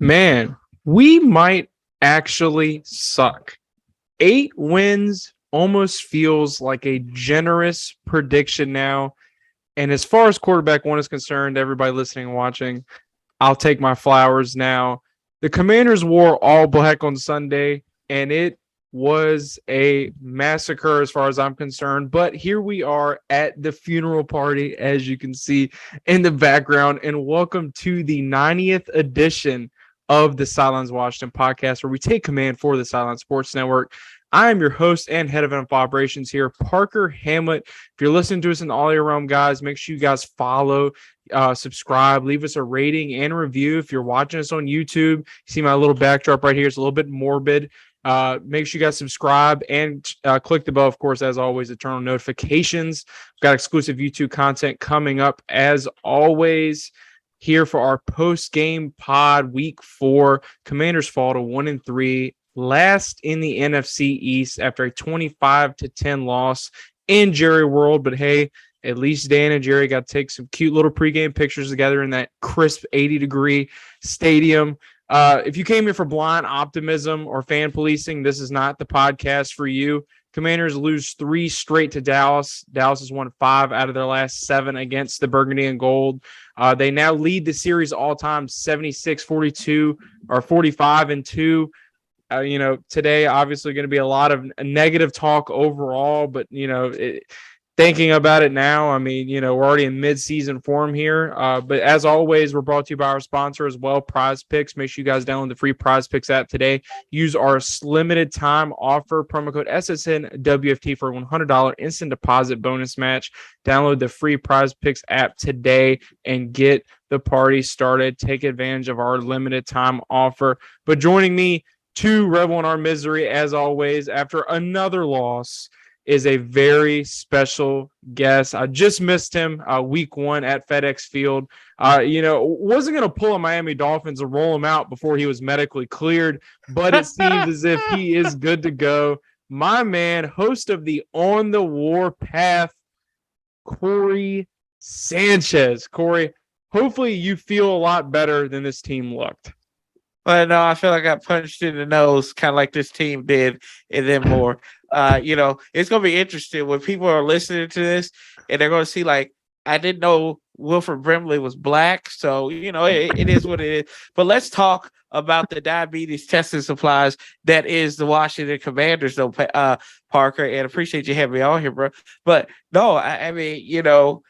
Man, we might actually suck. 8 wins almost feels like a generous prediction now. And as far as quarterback one is concerned, everybody listening and watching, I'll take my flowers now. The Commanders wore all black on Sunday, and it was a massacre as far as I'm concerned. But here we are at the funeral party, as you can see in the background. And welcome to the 90th edition of the Sidelines Washington podcast, where we take command for the Sidelines Sports Network. I am your host and head of NFL operations here, Parker Hamlett. If you're listening to us in the audio realm, guys, make sure you guys follow, subscribe, leave us a rating and review. If you're watching us on YouTube, you see my little backdrop right here. It's a little bit morbid. Make sure you guys subscribe and click the bell, of course, as always, to turn on notifications. We've got exclusive YouTube content coming up, as always, here for our post-game pod, week 4. Commanders fall to 1-3. Last in the NFC East after a 25-10 loss in Jerry World. But hey, at least Dan and Jerry got to take some cute little pregame pictures together in that crisp 80-degree stadium. If you came here for blind optimism or fan policing, this is not the podcast for you. Commanders lose 3 straight to Dallas. Dallas has won 5 out of their last 7 against the Burgundy and Gold. They now lead the series all time 76-42 or 45-2. Today obviously going to be a lot of negative talk overall, but thinking about it now, I mean, we're already in mid-season form here. But as always, we're brought to you by our sponsor as well, Prize Picks. Make sure you guys download the free Prize Picks app today. Use our limited time offer, promo code SSNWFT for a $100 instant deposit bonus match. Download the free Prize Picks app today and get the party started. Take advantage of our limited time offer. But joining me to revel in our misery, as always, after another loss, is a very special guest. I just missed him week 1 at FedEx Field. Wasn't going to pull a Miami Dolphins and roll him out before he was medically cleared, but it seems as if he is good to go. My man, host of the On the Warpath, Corey Sanchez. Corey, hopefully you feel a lot better than this team looked. Well, no, I feel like I got punched in the nose, kind of like this team did, and then more. It's going to be interesting when people are listening to this, and they're going to see, like, I didn't know Wilford Brimley was black, so, it is what it is. But let's talk about the diabetes testing supplies that is the Washington Commanders, though, Parker, and appreciate you having me on here, bro. But, no, I mean,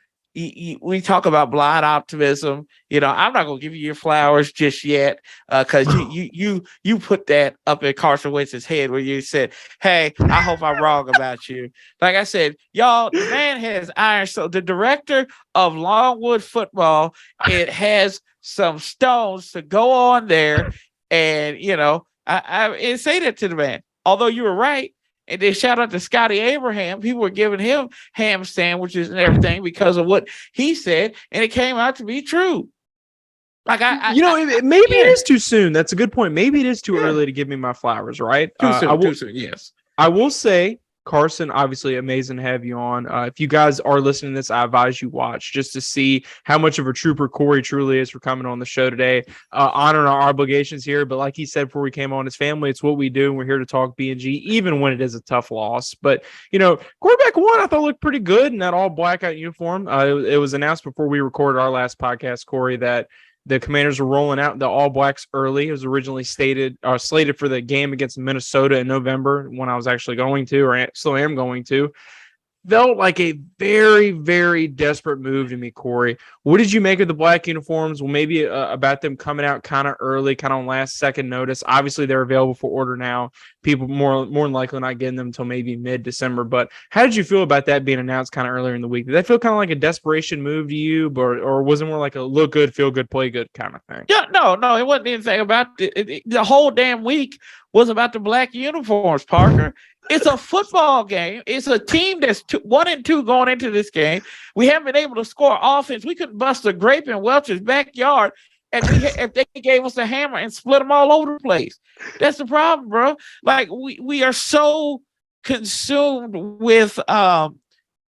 we talk about blind optimism. I'm not gonna give you your flowers just yet, because you put that up in Carson Wentz's head where you said, "Hey, I hope I'm wrong about you." Like I said, y'all, the man has iron. So the director of Longwood football, it has some stones to go on there, and I say that to the man. Although you were right. And then shout out to Scotty Abraham. People were giving him ham sandwiches and everything because of what he said, and it came out to be true. Like maybe it is too soon. That's a good point. Maybe it is too early to give me my flowers, right? Too soon. Yes. I will say, Carson, obviously amazing to have you on. If you guys are listening to this, I advise you watch just to see how much of a trooper Corey truly is for coming on the show today. Honoring our obligations here, but like he said before we came on, his family, it's what we do, and we're here to talk B&G, even when it is a tough loss. But, quarterback 1, I thought looked pretty good in that all blackout uniform. It was announced before we recorded our last podcast, Corey, that the Commanders were rolling out the All Blacks early. It was originally slated for the game against Minnesota in November, when I was actually going to, or still am going to. Felt like a very, very desperate move to me, Corey. What did you make of the black uniforms? Well, maybe about them coming out kind of early, kind of on last second notice. Obviously, they're available for order now. People more than likely not getting them until maybe mid-December. But how did you feel about that being announced kind of earlier in the week? Did that feel kind of like a desperation move to you, or was it more like a look good, feel good, play good kind of thing? Yeah, no, it wasn't anything about it. The whole damn week was about the black uniforms, Parker. It's a football game. It's a team that's 1-2 going into this game. We haven't been able to score offense. We couldn't bust a grape in Welch's backyard, and if they gave us a hammer and split them all over the place. That's the problem, bro. Like we are so consumed with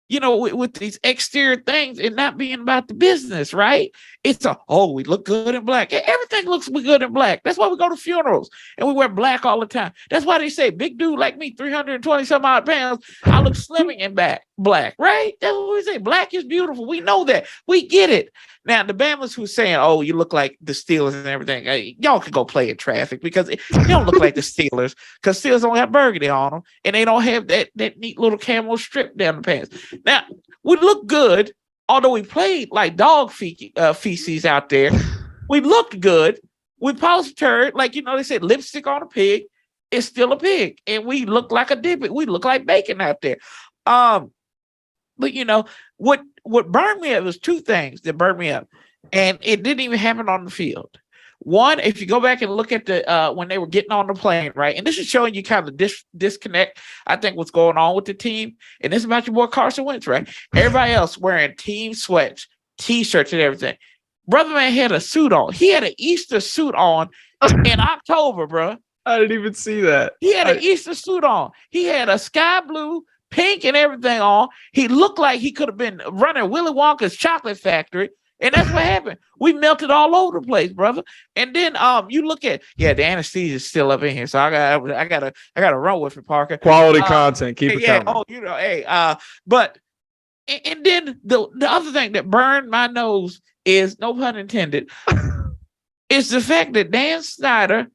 with these exterior things and not being about the business, right? It's we look good in black. Everything looks good in black. That's why we go to funerals and we wear black all the time. That's why they say big dude like me, 320 some odd pounds, I look slimming in black, right? That's what we say. Black is beautiful. We know that. We get it. Now, the Bama's who's saying, you look like the Steelers and everything, y'all can go play in traffic because you don't look like the Steelers because Steelers don't have burgundy on them and they don't have that neat little camo strip down the pants. Now, we look good, although we played like dog feces out there. We looked good. We polished turd, like, they said lipstick on a pig is still a pig. And we look like a dippet. We look like bacon out there. But what burned me up was two things that burned me up. And it didn't even happen on the field. One, if you go back and look at the when they were getting on the plane, right? And this is showing you kind of the disconnect, I think, what's going on with the team. And this is about your boy Carson Wentz, right? Everybody else wearing team sweats, T-shirts, and everything. Brother man had a suit on. He had an Easter suit on in October, bro. I didn't even see that. He had an Easter suit on. He had a sky blue, pink, and everything on. He looked like he could have been running Willy Wonka's chocolate factory. And that's what happened. We melted all over the place, brother. And then you look at the anesthesia is still up in here, so I gotta run with it, Parker. Quality content, keep it coming. But and then the other thing that burned my nose is, no pun intended, is the fact that Dan Snyder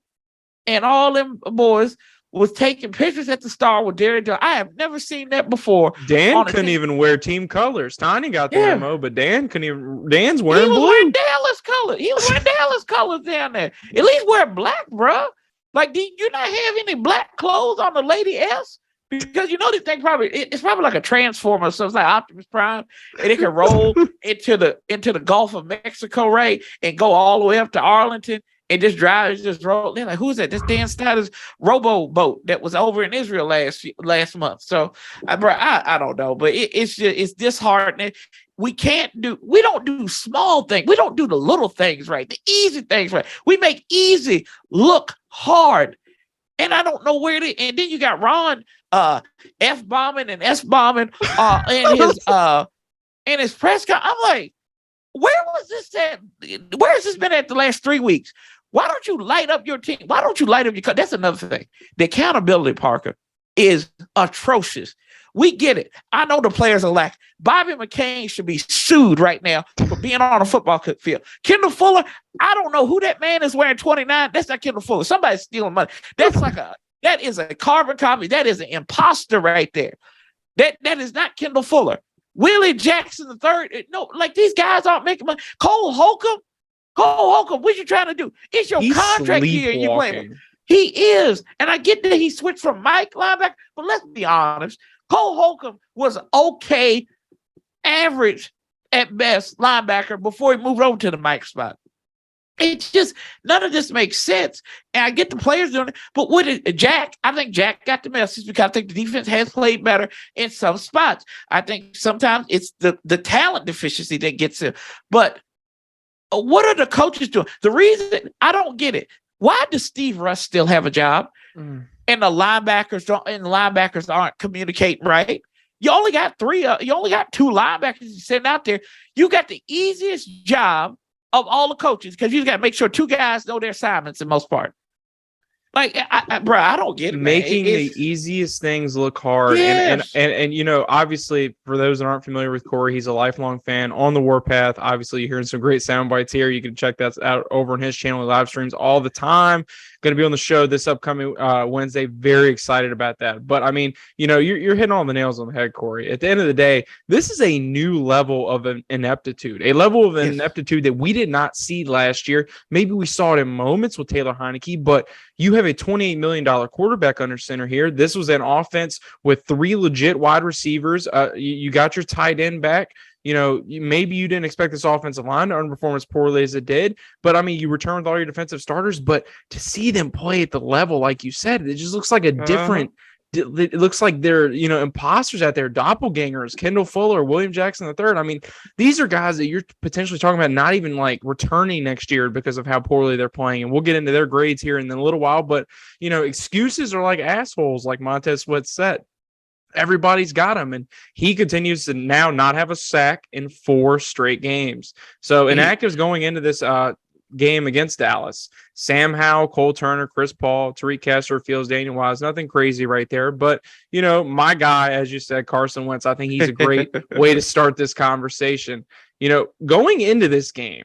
and all them boys was taking pictures at the Star with Derek Jones. I have never seen that before. Dan couldn't even wear team colors. Tiny got the memo, but Dan couldn't even. Dan's wearing blue. Wearing Dallas colors. He was wearing Dallas colors down there. At least wear black, bro. Like, do you not have any black clothes on the Lady S? Because this thing it's probably like a transformer, so it's like Optimus Prime, and it can roll into the Gulf of Mexico, right, and go all the way up to Arlington. And just roll. They're like, who's that? This Dan Snyder's robo boat that was over in Israel last month. So, I don't know, but it's disheartening. We don't do small things. We don't do the little things right, the easy things right. We make easy look hard, and I don't know where it is. And then you got Ron F-bombing and S-bombing in his press conference. I'm like, where was this at? Where has this been at the last 3 weeks? Why don't you light up your team? Why don't you light up your – that's another thing. The accountability, Parker, is atrocious. We get it. I know the players are lacking. Bobby McCain should be sued right now for being on a football field. Kendall Fuller, I don't know who that man is wearing 29. That's not Kendall Fuller. Somebody's stealing money. That is a carbon copy. That is an imposter right there. That is not Kendall Fuller. Willie Jackson III. No, like, these guys aren't making money. Cole Holcomb, what you trying to do? It's your contract year. You playing. He is. And I get that he switched from Mike linebacker, but let's be honest. Cole Holcomb was okay, average at best linebacker before he moved over to the Mike spot. It's just, none of this makes sense. And I get the players doing it, but I think Jack got the message because I think the defense has played better in some spots. I think sometimes it's the talent deficiency that gets him. But what are the coaches doing? The reason I don't get it, why does Steve Russ still have a job? And the linebackers aren't communicating right? You only got two linebackers sitting out there. You got the easiest job of all the coaches, because you got to make sure two guys know their assignments in most part. Like, I don't get it. Making the easiest things look hard. Yes. And obviously, for those that aren't familiar with Corey, he's a lifelong fan on the Warpath. Obviously, you're hearing some great sound bites here. You can check that out over on his channel. He live streams all the time. Going to be on the show this upcoming Wednesday. Very excited about that. But I mean, you're hitting all the nails on the head, Corey. At the end of the day, this is a new level of ineptitude, a level of ineptitude that we did not see last year. Maybe we saw it in moments with Taylor Heineke, but you have a $28 million quarterback under center here. This was an offense with 3 legit wide receivers. You got your tight end back. Maybe you didn't expect this offensive line to underperform as poorly as it did, but I mean, you returned all your defensive starters, but to see them play at the level, like you said, it just looks like a different, it looks like they're, imposters out there, doppelgangers, Kendall Fuller, William Jackson III. I mean, these are guys that you're potentially talking about not even like returning next year because of how poorly they're playing. And we'll get into their grades here in a little while, but excuses are like assholes, like Montez Sweat said. everybody's got him, and he continues to now not have a sack in 4 straight games. So inactives going into this game against Dallas: Sam Howell, Cole Turner, Chris Paul, Tariq Kessler, Fields, Daniel Wise. Nothing crazy right there, but my guy, as you said, Carson Wentz. I think he's a great way to start this conversation. Going into this game,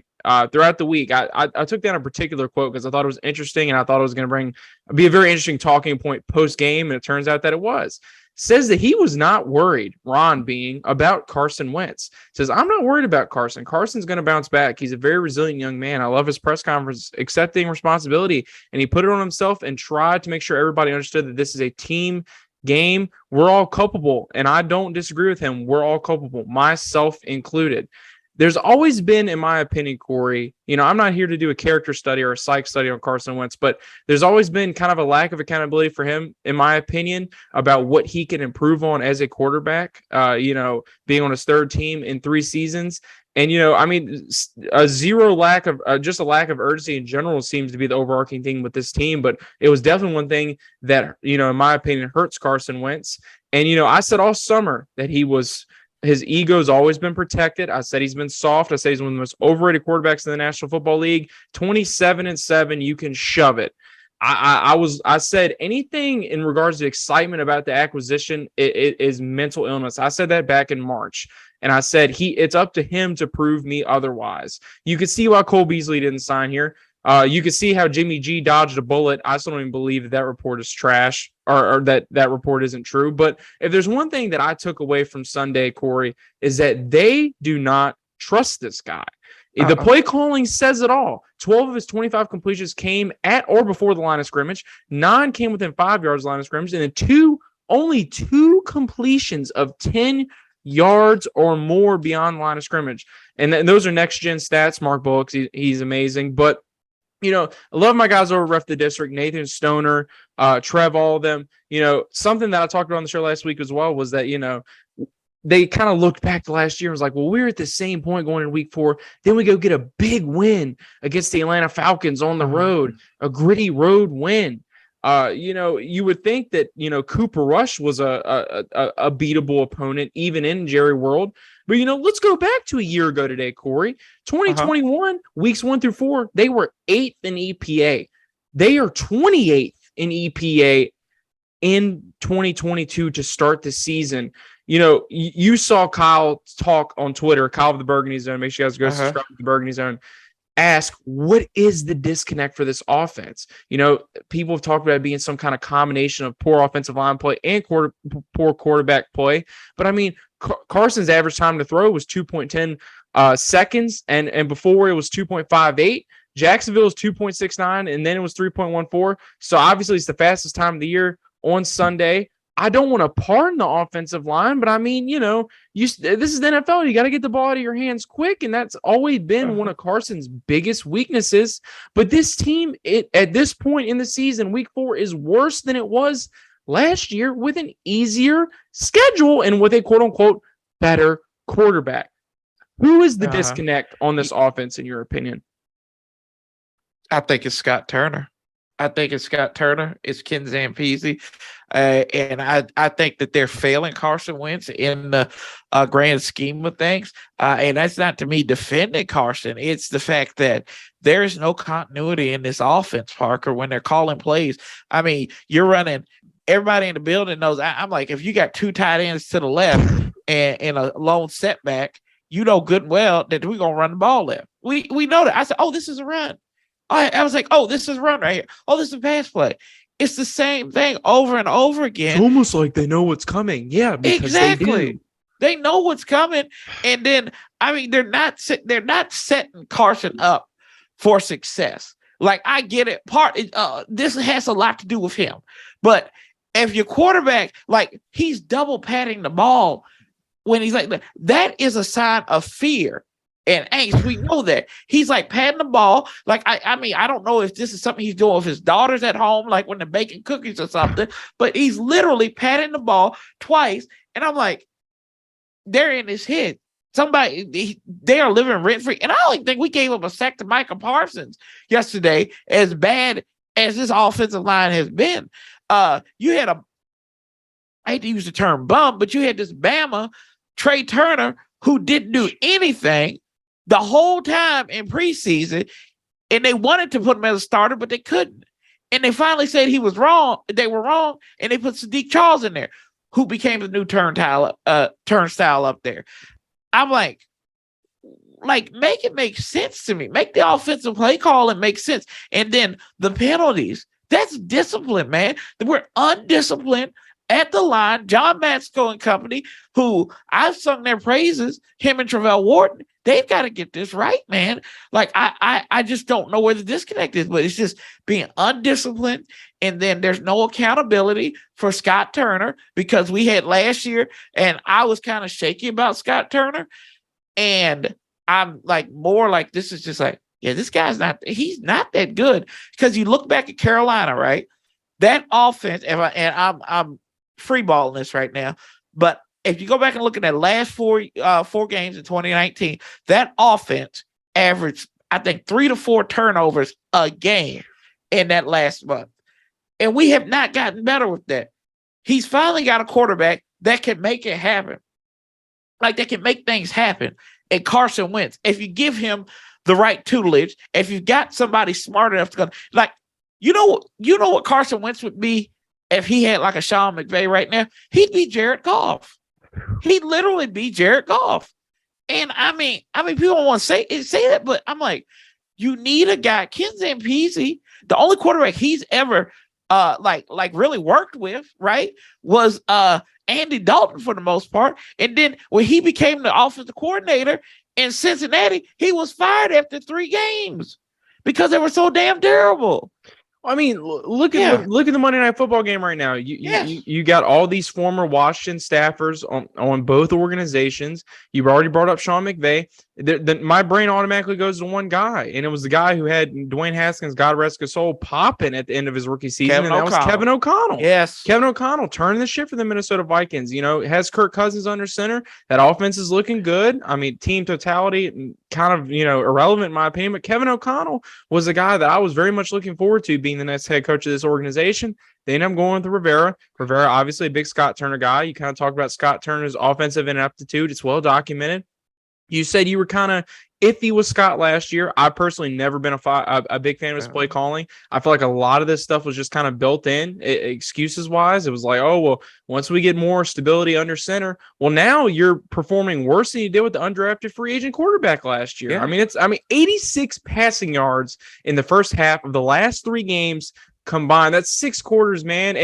throughout the week, I took down a particular quote because I thought it was interesting, and I thought it was going to be a very interesting talking point post game, and it turns out that it was. Says that he was not worried, Ron being, about Carson Wentz. Says, I'm not worried about Carson. Carson's going to bounce back. He's a very resilient young man. I love his press conference, accepting responsibility, and he put it on himself and tried to make sure everybody understood that this is a team game. We're all culpable, and I don't disagree with him. We're all culpable, myself included. There's always been, in my opinion, Corey, I'm not here to do a character study or a psych study on Carson Wentz, but there's always been kind of a lack of accountability for him, in my opinion, about what he can improve on as a quarterback, being on his 3rd team in 3 seasons. And, a lack of urgency in general seems to be the overarching thing with this team. But it was definitely one thing that, in my opinion, hurts Carson Wentz. And, I said all summer that his ego's always been protected. I said he's been soft. I said he's one of the most overrated quarterbacks in the National Football League. 27-7, you can shove it. I said anything in regards to excitement about the acquisition, it is mental illness. I said that back in March. And I said it's up to him to prove me otherwise. You could see why Cole Beasley didn't sign here. You could see how Jimmy G dodged a bullet. I still don't even believe that report is trash or that report isn't true. But if there's one thing that I took away from Sunday, Corey, is that they do not trust this guy. The play calling says it all. 12 of his 25 completions came at or before the line of scrimmage. 9 came within 5 yards of the line of scrimmage. And then only two completions of 10 yards or more beyond the line of scrimmage. And those are next-gen stats. Mark Bullock, he's amazing. But I love my guys over Ref the District, Nathan Stoner, Trev, all of them. Something that I talked about on the show last week as well was that, they kind of looked back to last year and was like, well, we're at the same point going into week 4. Then we go get a big win against the Atlanta Falcons on the road, a gritty road win. You would think that, Cooper Rush was a beatable opponent, even in Jerry World. But, let's go back to a year ago today, Corey. 2021, weeks 1 through 4, they were 8th in EPA. They are 28th in EPA in 2022 to start the season. You saw Kyle talk on Twitter, Kyle of the Burgundy Zone. Make sure you guys go subscribe to the Burgundy Zone. Ask, what is the disconnect for this offense? People have talked about it being some kind of combination of poor offensive line play and poor quarterback play. But Carson's average time to throw was 2.10 seconds, and before it was 2.58. Jacksonville's 2.69, and then it was 3.14. So obviously it's the fastest time of the year on Sunday. I don't want to pardon the offensive line, but this is the NFL. You got to get the ball out of your hands quick, and that's always been one of Carson's biggest weaknesses. But this team, at this point in the season, week 4, is worse than it was last year with an easier schedule and with a quote-unquote better quarterback. Who is the disconnect on this offense, in your opinion? I think it's Scott Turner. It's Ken Zampese. And I think that they're failing Carson Wentz in the grand scheme of things. And that's not, to me, defending Carson. It's the fact that there is no continuity in this offense, Parker, when they're calling plays. You're running – everybody in the building knows. I'm like, if you got 2 tight ends to the left and a lone setback, you know good and well that we're going to run the ball left. We know that. I said, oh, this is a run. I was like, oh, this is a run right here. Oh, this is a pass play. It's the same thing over and over again. It's almost like they know what's coming. Yeah, because exactly. They know what's coming. And then, they're not setting Carson up for success. Like, I get it. This has a lot to do with him. But if your quarterback, he's double patting the ball when he's like that is a sign of fear and angst. We know that. He's patting the ball. I don't know if this is something he's doing with his daughters at home, like when they're baking cookies or something, but he's literally patting the ball twice. And I'm like, they're in his head. They are living rent free. And I don't think we gave up a sack to Micah Parsons yesterday, as bad as this offensive line has been. You had I hate to use the term bum, but you had this Bama, Trey Turner, who didn't do anything the whole time in preseason, and they wanted to put him as a starter, but they couldn't. And they finally said he was wrong. They were wrong, and they put Sadiq Charles in there, who became the new turnstile up there. I'm like, make it make sense to me. Make the offensive play call and make sense. And then the penalties, that's discipline, man. We're undisciplined at the line. John Matsko and company, who I've sung their praises, him and Travell Wharton, they've got to get this right, man. Like, I just don't know where the disconnect is, but it's just being undisciplined. And then there's no accountability for Scott Turner, because we had last year, and I was kind of shaky about Scott Turner. And I'm like, more like, this is just like, yeah, this guy's he's not that good. Because you look back at Carolina, right? That offense, I'm freeballing this right now, but if you go back and look at that last four games in 2019, that offense averaged, I think, 3 to 4 turnovers a game in that last month. And we have not gotten better with that. He's finally got a quarterback that can make it happen. Like, that can make things happen. And Carson Wentz, if you give him the right tutelage, if you've got somebody smart enough to go, like, you know what Carson Wentz would be if he had like a Sean McVay right now? He'd be Jared Goff. He'd literally be Jared Goff. And I mean, people don't want to say that, but I'm like, you need a guy. Ken Zampese, the only quarterback he's ever like really worked with, right, was Andy Dalton for the most part. And then when he became the offensive coordinator in Cincinnati, he was fired after 3 games because they were so damn terrible. I mean, look at the Monday Night Football game right now. You got all these former Washington staffers on both organizations. You've already brought up Sean McVay. My brain automatically goes to one guy, and it was the guy who had Dwayne Haskins, God rest his soul, popping at the end of his rookie season, and that was Kevin O'Connell. Yes, Kevin O'Connell turning the shit for the Minnesota Vikings. You know, has Kirk Cousins under center. That offense is looking good. I mean, team totality kind of, irrelevant in my opinion, but Kevin O'Connell was a guy that I was very much looking forward to being the next head coach of this organization. They end up going with Rivera. Rivera, obviously a big Scott Turner guy. You kind of talk about Scott Turner's offensive ineptitude. It's well documented. You said you were kind of iffy with Scott last year. I personally never been a big fan of his play calling. I feel like a lot of this stuff was just kind of built in, excuses wise. It was like, oh, well, once we get more stability under center, well, now you're performing worse than you did with the undrafted free agent quarterback last year. Yeah. I mean, 86 passing yards in the first half of the last 3 games combined. That's 6 quarters, man.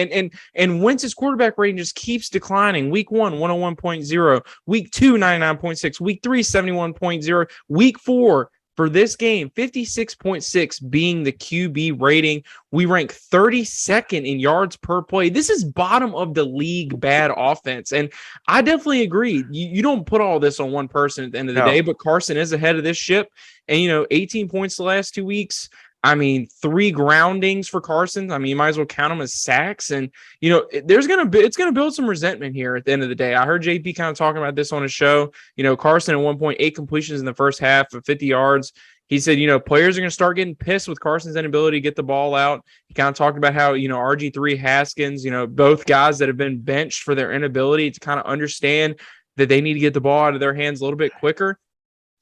And Wentz's quarterback rating just keeps declining. Week 1, 101.0. Week 2, 99.6. Week 3, 71.0. Week 4, for this game, 56.6 being the QB rating. We rank 32nd in yards per play. This is bottom of the league bad offense. And I definitely agree. You don't put all this on one person at the end of the day, but Carson is ahead of this ship. And, 18 points the last 2 weeks. I mean, 3 groundings for Carson. I mean, you might as well count them as sacks. And, it's going to build some resentment here at the end of the day. I heard JP kind of talking about this on his show. Carson at 1.8 completions in the first half of 50 yards. He said, players are going to start getting pissed with Carson's inability to get the ball out. He kind of talked about how, RG3, Haskins, both guys that have been benched for their inability to kind of understand that they need to get the ball out of their hands a little bit quicker.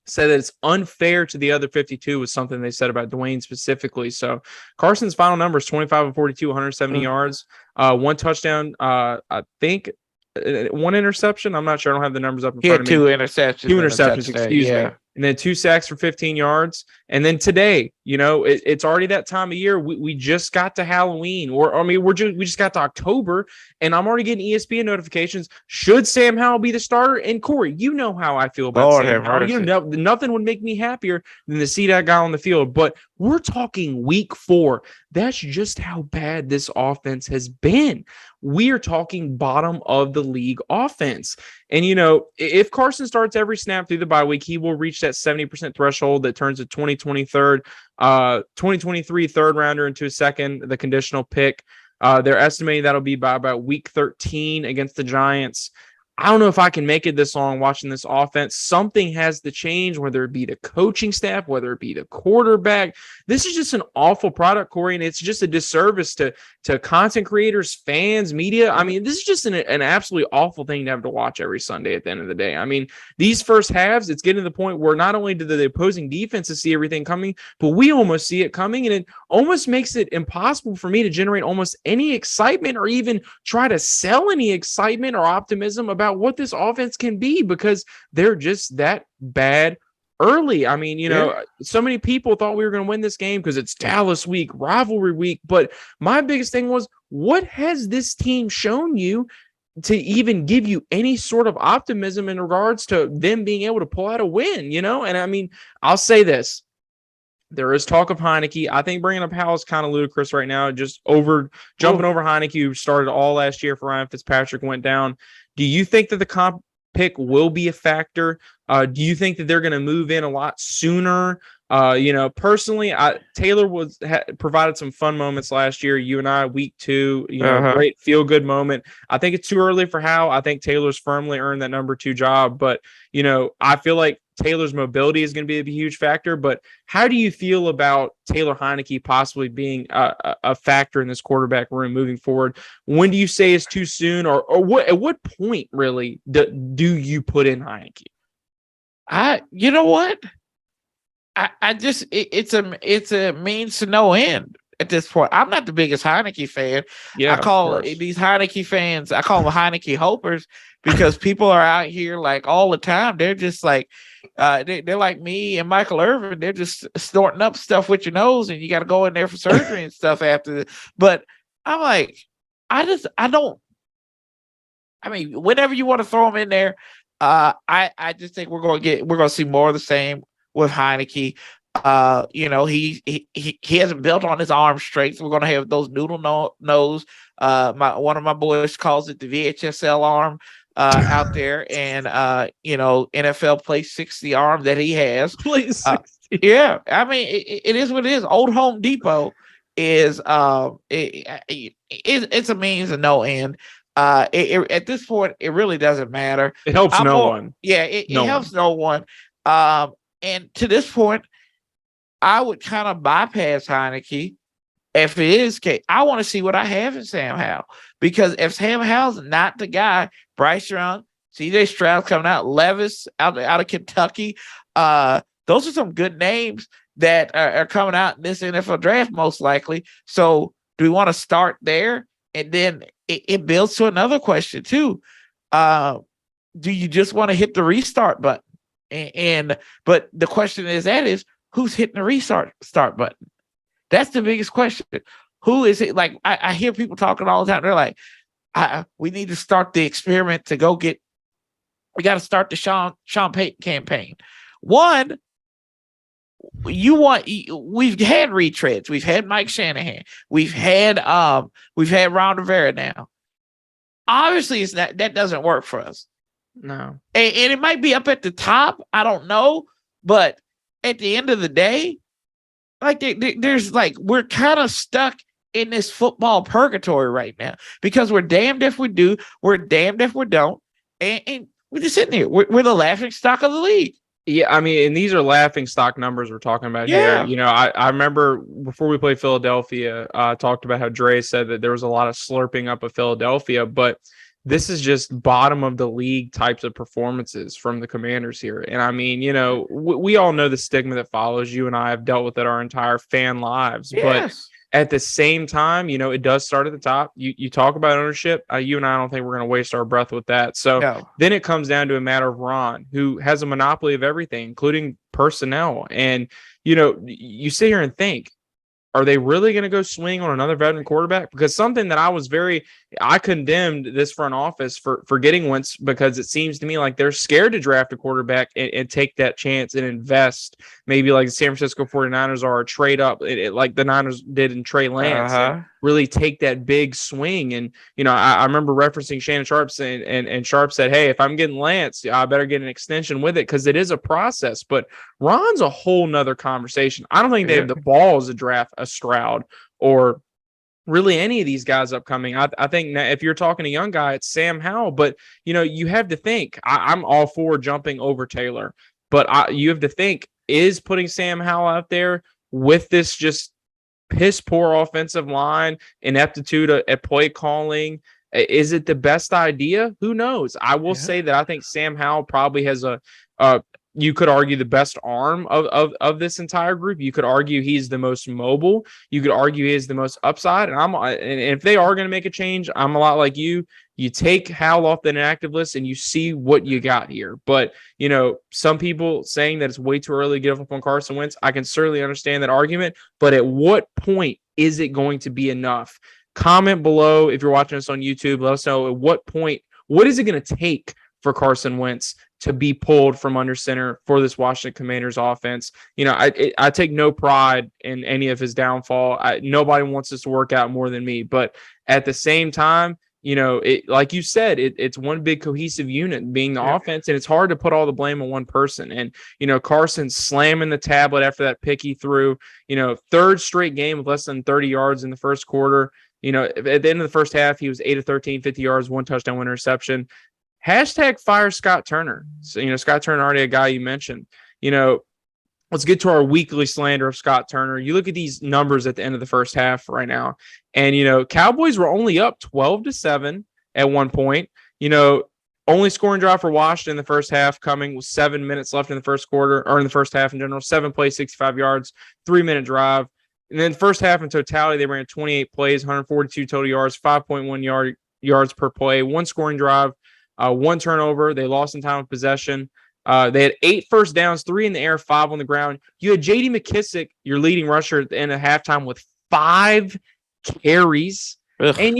Said that it's unfair to the other 52 was something they said about Dwayne specifically. So Carson's final numbers, 25 and 42, 170 yards, 1 touchdown. I think 1 interception. I'm not sure. I don't have the numbers up in front of me. 2 interceptions. 2 interceptions, excuse me. And then 2 sacks for 15 yards. And then today, it's already that time of year. We just got to Halloween, we just got to October, and I'm already getting ESPN notifications. Should Sam Howell be the starter? And Corey, you know how I feel about Sam Howell. Nothing would make me happier than to see that guy on the field. But we're talking week 4. That's just how bad this offense has been. We are talking bottom of the league offense. And, if Carson starts every snap through the bye week, he will reach that 70% threshold that turns a 2023 third rounder into a second, the conditional pick. They're estimating that'll be by about week 13 against the Giants. I don't know if I can make it this long watching this offense. Something has to change, whether it be the coaching staff, whether it be the quarterback. This is just an awful product, Corey, and it's just a disservice to content creators, fans, media. I mean, this is just an absolutely awful thing to have to watch every Sunday at the end of the day. I mean, these first halves, it's getting to the point where not only do the opposing defenses see everything coming, but we almost see it coming, and it almost makes it impossible for me to generate almost any excitement or even try to sell any excitement or optimism about what this offense can be, because they're just that bad early. I mean, so many people thought we were going to win this game because it's Dallas week, rivalry week. But my biggest thing was, what has this team shown you to even give you any sort of optimism in regards to them being able to pull out a win, And I mean, I'll say this. There is talk of Heineke. I think bringing up Howell is kind of ludicrous right now, just jumping over Heineke, who started all last year for Ryan Fitzpatrick, went down. Do you think that the comp pick will be a factor? Do you think that they're going to move in a lot sooner? Personally, Taylor provided some fun moments last year. You and I, week 2, great feel good moment. I think it's too early for Howell. I think Taylor's firmly earned that number 2 job, but I feel like Taylor's mobility is going to be a huge factor. But how do you feel about Taylor Heineke possibly being a factor in this quarterback room moving forward? When do you say is too soon, or at what point really do you put in Heineke? You know what? I just it's a means to no end at this point. I'm not the biggest Heineke fan. Yeah, I call these Heineke fans, I call them Heineke hopers, because people are out here like all the time. They're just like they're like me and Michael Irvin. They're just snorting up stuff with your nose, and you got to go in there for surgery and stuff after this. But I'm like, I mean, whenever you want to throw them in there, I just think we're going to see more of the same with Heineke. He hasn't built on his arm strength. We're going to have those noodle nose. One of my boys calls it the VHSL arm out there, and NFL play 60 arm that he has. Play 60. Yeah, I mean, it is what it is. Old Home Depot is it's a means of no end. At this point, it really doesn't matter. It helps no one. Yeah, it helps no one. And to this point, I would kind of bypass Heineke if it is case. I want to see what I have in Sam Howell, because if Sam Howell's not the guy, Bryce Young, CJ Stroud coming out, Levis out of Kentucky, those are some good names that are coming out in this NFL draft most likely. So do we want to start there? And then it builds to another question too. Do you just want to hit the restart button? But the question is who's hitting the restart button? That's the biggest question. Who is it? Like I hear people talking all the time. They're like, we need to start the experiment to go get. We got to start the Sean Payton campaign. One, we've had retreads. We've had Mike Shanahan. We've had Ron Rivera now. Obviously, it's that doesn't work for us. No. And it might be up at the top. I don't know. But at the end of the day, like there's like, we're kind of stuck in this football purgatory right now, because we're damned if we do, we're damned if we don't. And we're just sitting here. We're the laughing stock of the league. Yeah, I mean, and these are laughing stock numbers we're talking about here. I remember before we played Philadelphia, talked about how Dre said that there was a lot of slurping up of Philadelphia, but this is just bottom of the league types of performances from the Commanders here. And I mean, we all know the stigma that follows. You and I have dealt with it our entire fan lives. Yes. But at the same time, it does start at the top. You talk about ownership. You and I don't think we're going to waste our breath with that. So Then it comes down to a matter of Ron, who has a monopoly of everything, including personnel. And, you sit here and think, are they really going to go swing on another veteran quarterback? Because something that I condemned this front office for getting Wentz, because it seems to me like they're scared to draft a quarterback and take that chance and invest, maybe like the San Francisco 49ers are, a trade up like the Niners did in Trey Lance, and really take that big swing. And, I remember referencing Shannon Sharp and Sharp said, hey, if I'm getting Lance, I better get an extension with it, because it is a process. But Ron's a whole nother conversation. I don't think they have the balls to draft a Stroud or really any of these guys upcoming. I think that if you're talking a young guy, it's Sam Howell. But, you have to think, I'm all for jumping over Taylor. But you have to think, is putting Sam Howell out there with this just piss poor offensive line, ineptitude at play calling, is it the best idea? Who knows? I will say that I think Sam Howell probably has you could argue the best arm of this entire group. You could argue he's the most mobile. You could argue he is the most upside. And if they are going to make a change, I'm a lot like you. You take Howell off the inactive list and you see what you got here. But, some people saying that it's way too early to give up on Carson Wentz, I can certainly understand that argument. But at what point is it going to be enough? Comment below if you're watching us on YouTube. Let us know at what point, what is it going to take for Carson Wentz to be pulled from under center for this Washington Commanders offense? I take no pride in any of his downfall. Nobody wants this to work out more than me. But at the same time, like you said, it's one big cohesive unit being the offense, and it's hard to put all the blame on one person. And, Carson slamming the tablet after that pick he threw, third straight game with less than 30 yards in the first quarter. At the end of the first half, he was 8 of 13, 50 yards, 1 touchdown, 1 interception. #fire Scott Turner. So, Scott Turner, already a guy you mentioned. Let's get to our weekly slander of Scott Turner. You look at these numbers at the end of the first half right now, and, Cowboys were only up 12-7 at one point. Only scoring drive for Washington in the first half coming with 7 minutes left in the first quarter, or in the first half in general. 7 plays, 65 yards, 3-minute drive. And then first half in totality, they ran 28 plays, 142 total yards, 5.1 yards per play, 1 scoring drive, 1 turnover. They lost in time of possession. They had 8 first downs, 3 in the air, 5 on the ground. You had J.D. McKissick, your leading rusher at the end of halftime, with 5 carries. Ugh. And,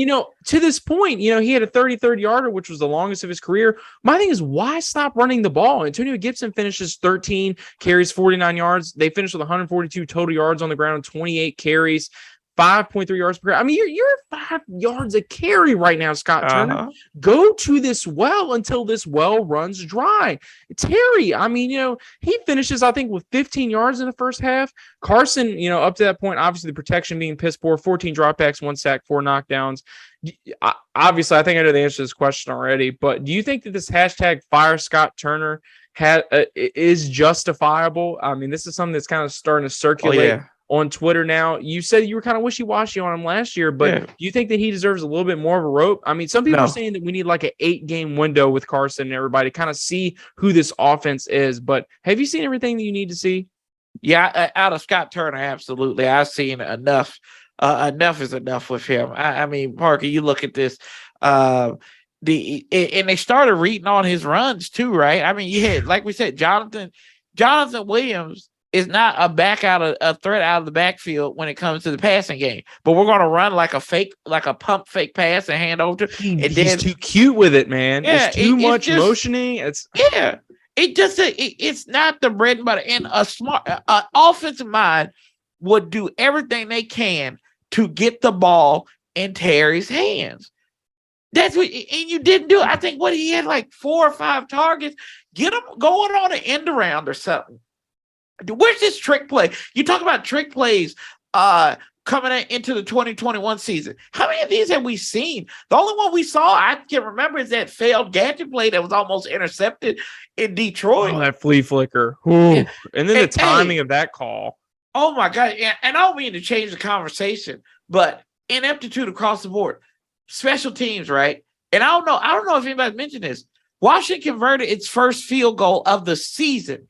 to this point, he had a 33-yarder, which was the longest of his career. My thing is, why stop running the ball? Antonio Gibson finishes 13 carries, 49 yards. They finished with 142 total yards on the ground, 28 carries, 5.3 yards per carry. I mean, you're 5 yards a carry right now, Scott Turner. Go to this well until this well runs dry. Terry, I mean, he finishes, I think, with 15 yards in the first half. Carson, up to that point, obviously the protection being piss poor, 14 dropbacks, 1 sack, 4 knockdowns. Obviously, I think I know the answer to this question already, but do you think that this #fire Scott Turner is justifiable? I mean, this is something that's kind of starting to circulate on Twitter now. You said you were kind of wishy-washy on him last year, but do you think that he deserves a little bit more of a rope? I mean, some people are saying that we need like an 8-game window with Carson and everybody to kind of see who this offense is. But have you seen everything that you need to see? Yeah, out of Scott Turner, absolutely. I've seen enough. Enough is enough with him. I mean, Parker, you look at this. And they started reading on his runs too, right? I mean, you had, like we said, Jonathan Williams is not a threat out of the backfield when it comes to the passing game. But we're going to run like a pump fake pass and hand over to him. He's too cute with it, man. Yeah, it's too much motioning. It's not the bread and butter. And a smart offensive mind would do everything they can to get the ball in Terry's hands. That's what, and you didn't do it. I think he had like 4 or 5 targets. Get him going on an end around or something. Where's this trick play? You talk about trick plays coming into the 2021 season. How many of these have we seen? The only one we saw, I can remember, is that failed gadget play that was almost intercepted in Detroit. Oh, that flea flicker. And then the timing of that call. Oh, my God. And I don't mean to change the conversation, but ineptitude across the board. Special teams, right? And I don't know if anybody mentioned this. Washington converted its first field goal of the season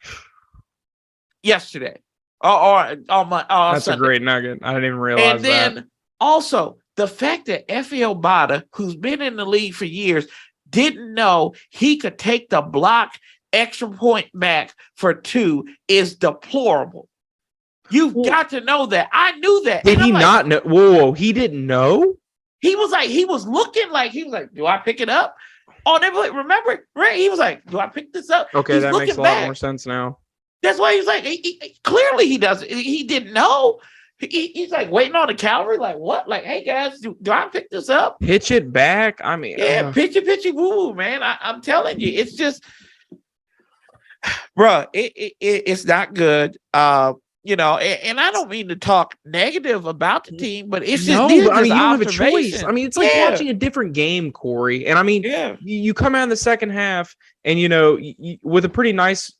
yesterday. That's Sunday. A great nugget. I didn't even realize that. And then also the fact that F.L. Bada, who's been in the league for years, didn't know he could take the block extra point back for 2 is deplorable. You've got to know that. I knew that. Did he not know? Whoa, he didn't know? He was looking like, do I pick it up? Oh, remember, right? He was like, do I pick this up? Okay, that makes a lot more sense now. That's why he's like, clearly he doesn't. He didn't know. He's like waiting on the cavalry, like what? Like, hey guys, do I pick this up? Pitch it back. I mean, pitchy woo, man. I'm telling you, it's just, bro. It's not good. and I don't mean to talk negative about the team, but it's just No, these but are I mean, just you don't have a choice. observations. I mean, it's like watching a different game, Corey. And I mean, Yeah. you come out in the second half and, with a pretty nice,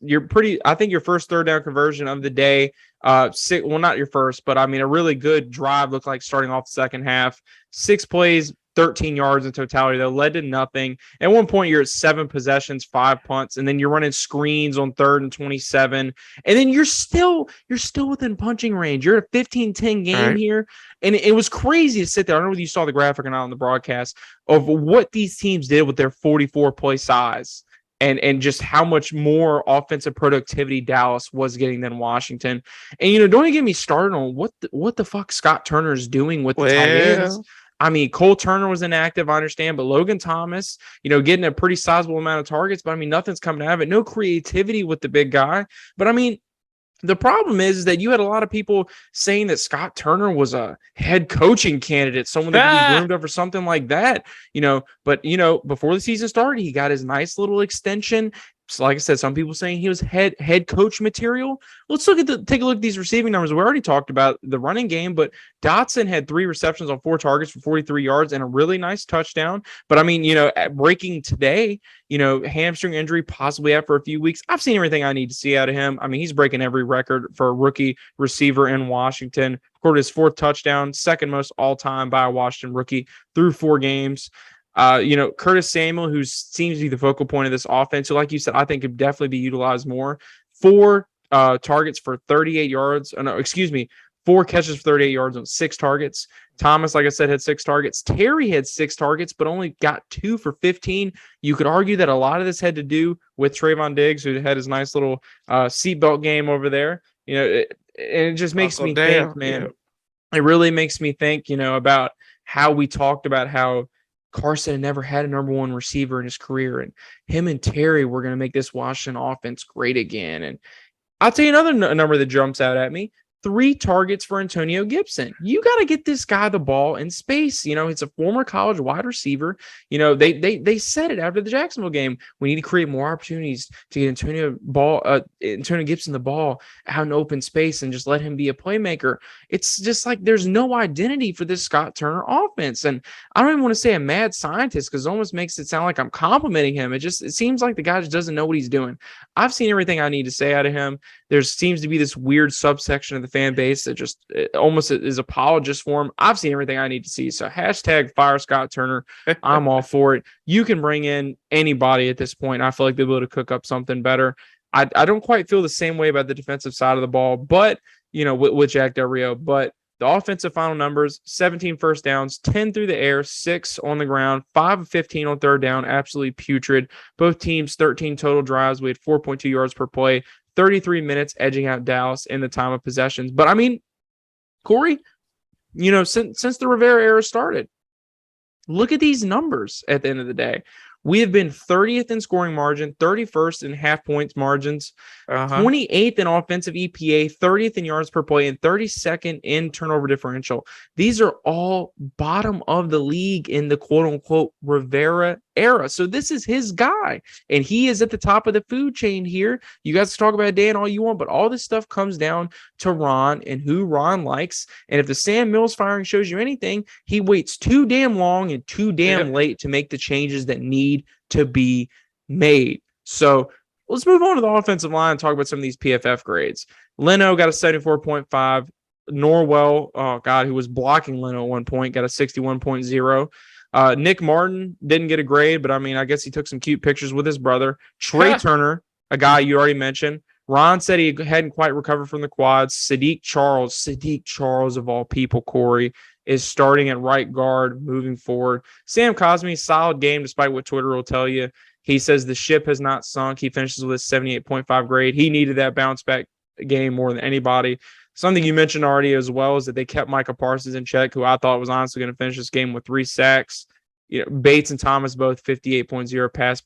I think your first third down conversion of the day, not your first, but I mean, a really good drive looked like starting off the second half, 6 plays, 13 yards in totality that led to nothing. At one point, you're at 7 possessions, 5 punts, and then you're running screens on 3rd and 27. And then you're still within punching range. You're at a 15-10 game here. And it was crazy to sit there. I don't know whether you saw the graphic or not on the broadcast of what these teams did with their 44 play size. And just how much more offensive productivity Dallas was getting than Washington. And, don't even get me started on what the fuck Scott Turner is doing with the tight ends. I mean, Cole Turner was inactive, I understand, but Logan Thomas, getting a pretty sizable amount of targets, but I mean, nothing's coming out of it. No creativity with the big guy. But I mean, the problem is that you had a lot of people saying that Scott Turner was a head coaching candidate, someone that could be groomed up for something like that, but before the season started, he got his nice little extension. So like I said, some people saying he was head coach material. Let's take a look at these receiving numbers. We already talked about the running game, but Dotson had 3 receptions on 4 targets for 43 yards and a really nice touchdown. But I mean, breaking today, hamstring injury possibly out for a few weeks. I've seen everything I need to see out of him. I mean, he's breaking every record for a rookie receiver in Washington. Recorded his 4th touchdown, second most all time by a Washington rookie through 4 games. Curtis Samuel, who seems to be the focal point of this offense, who, like you said, I think could definitely be utilized more. 4 targets for 38 yards. 4 catches for 38 yards on 6 targets. Thomas, like I said, had 6 targets. Terry had 6 targets, but only got 2 for 15. You could argue that a lot of this had to do with Trayvon Diggs, who had his nice little seatbelt game over there. It just makes me think, man. Yeah. It really makes me think, about how we talked about how Carson had never had a number 1 receiver in his career, and him and Terry were going to make this Washington offense great again. And I'll tell you another number that jumps out at me. 3 targets for Antonio Gibson. You got to get this guy the ball in space. It's a former college wide receiver. They said it after the Jacksonville game. We need to create more opportunities to get Antonio Gibson the ball out in open space and just let him be a playmaker. It's just like there's no identity for this Scott Turner offense. And I don't even want to say a mad scientist because it almost makes it sound like I'm complimenting him. It seems like the guy just doesn't know what he's doing. I've seen everything I need to say out of him. There seems to be this weird subsection of the fan base that just almost is apologist for him. I've seen everything I need to see. So #fire Scott Turner. I'm all for it. You can bring in anybody at this point. I feel like they'll be able to cook up something better. I don't quite feel the same way about the defensive side of the ball, but with Jack Del Rio, but the offensive final numbers, 17 first downs, 10 through the air, 6 on the ground, 5 of 15 on third down, absolutely putrid. Both teams, 13 total drives. We had 4.2 yards per play. 33 minutes edging out Dallas in the time of possessions. But I mean, Corey, since the Rivera era started, look at these numbers at the end of the day. We have been 30th in scoring margin, 31st in half points margins, 28th in offensive EPA, 30th in yards per play, and 32nd in turnover differential. These are all bottom of the league in the quote-unquote Rivera era. So this is his guy, and he is at the top of the food chain here. You guys can talk about Dan all you want, but all this stuff comes down to Ron and who Ron likes. And if the Sam Mills firing shows you anything, he waits too damn long and too damn late to make the changes that need to be made. So let's move on to the offensive line and talk about some of these PFF grades. Leno got a 74.5. Norwell, oh God, who was blocking Leno at one point, got a 61.0. Nick Martin didn't get a grade, but I mean, I guess he took some cute pictures with his brother. Trey Turner, a guy you already mentioned. Ron said he hadn't quite recovered from the quads. Sadiq Charles of all people, Corey, is starting at right guard moving forward. Sam Cosmi, solid game despite what Twitter will tell you. He says the ship has not sunk. He finishes with a 78.5 grade. He needed that bounce back game more than anybody. Something you mentioned already as well is that they kept Micah Parsons in check, who I thought was honestly going to finish this game with 3 sacks. Bates and Thomas both 58.0 pass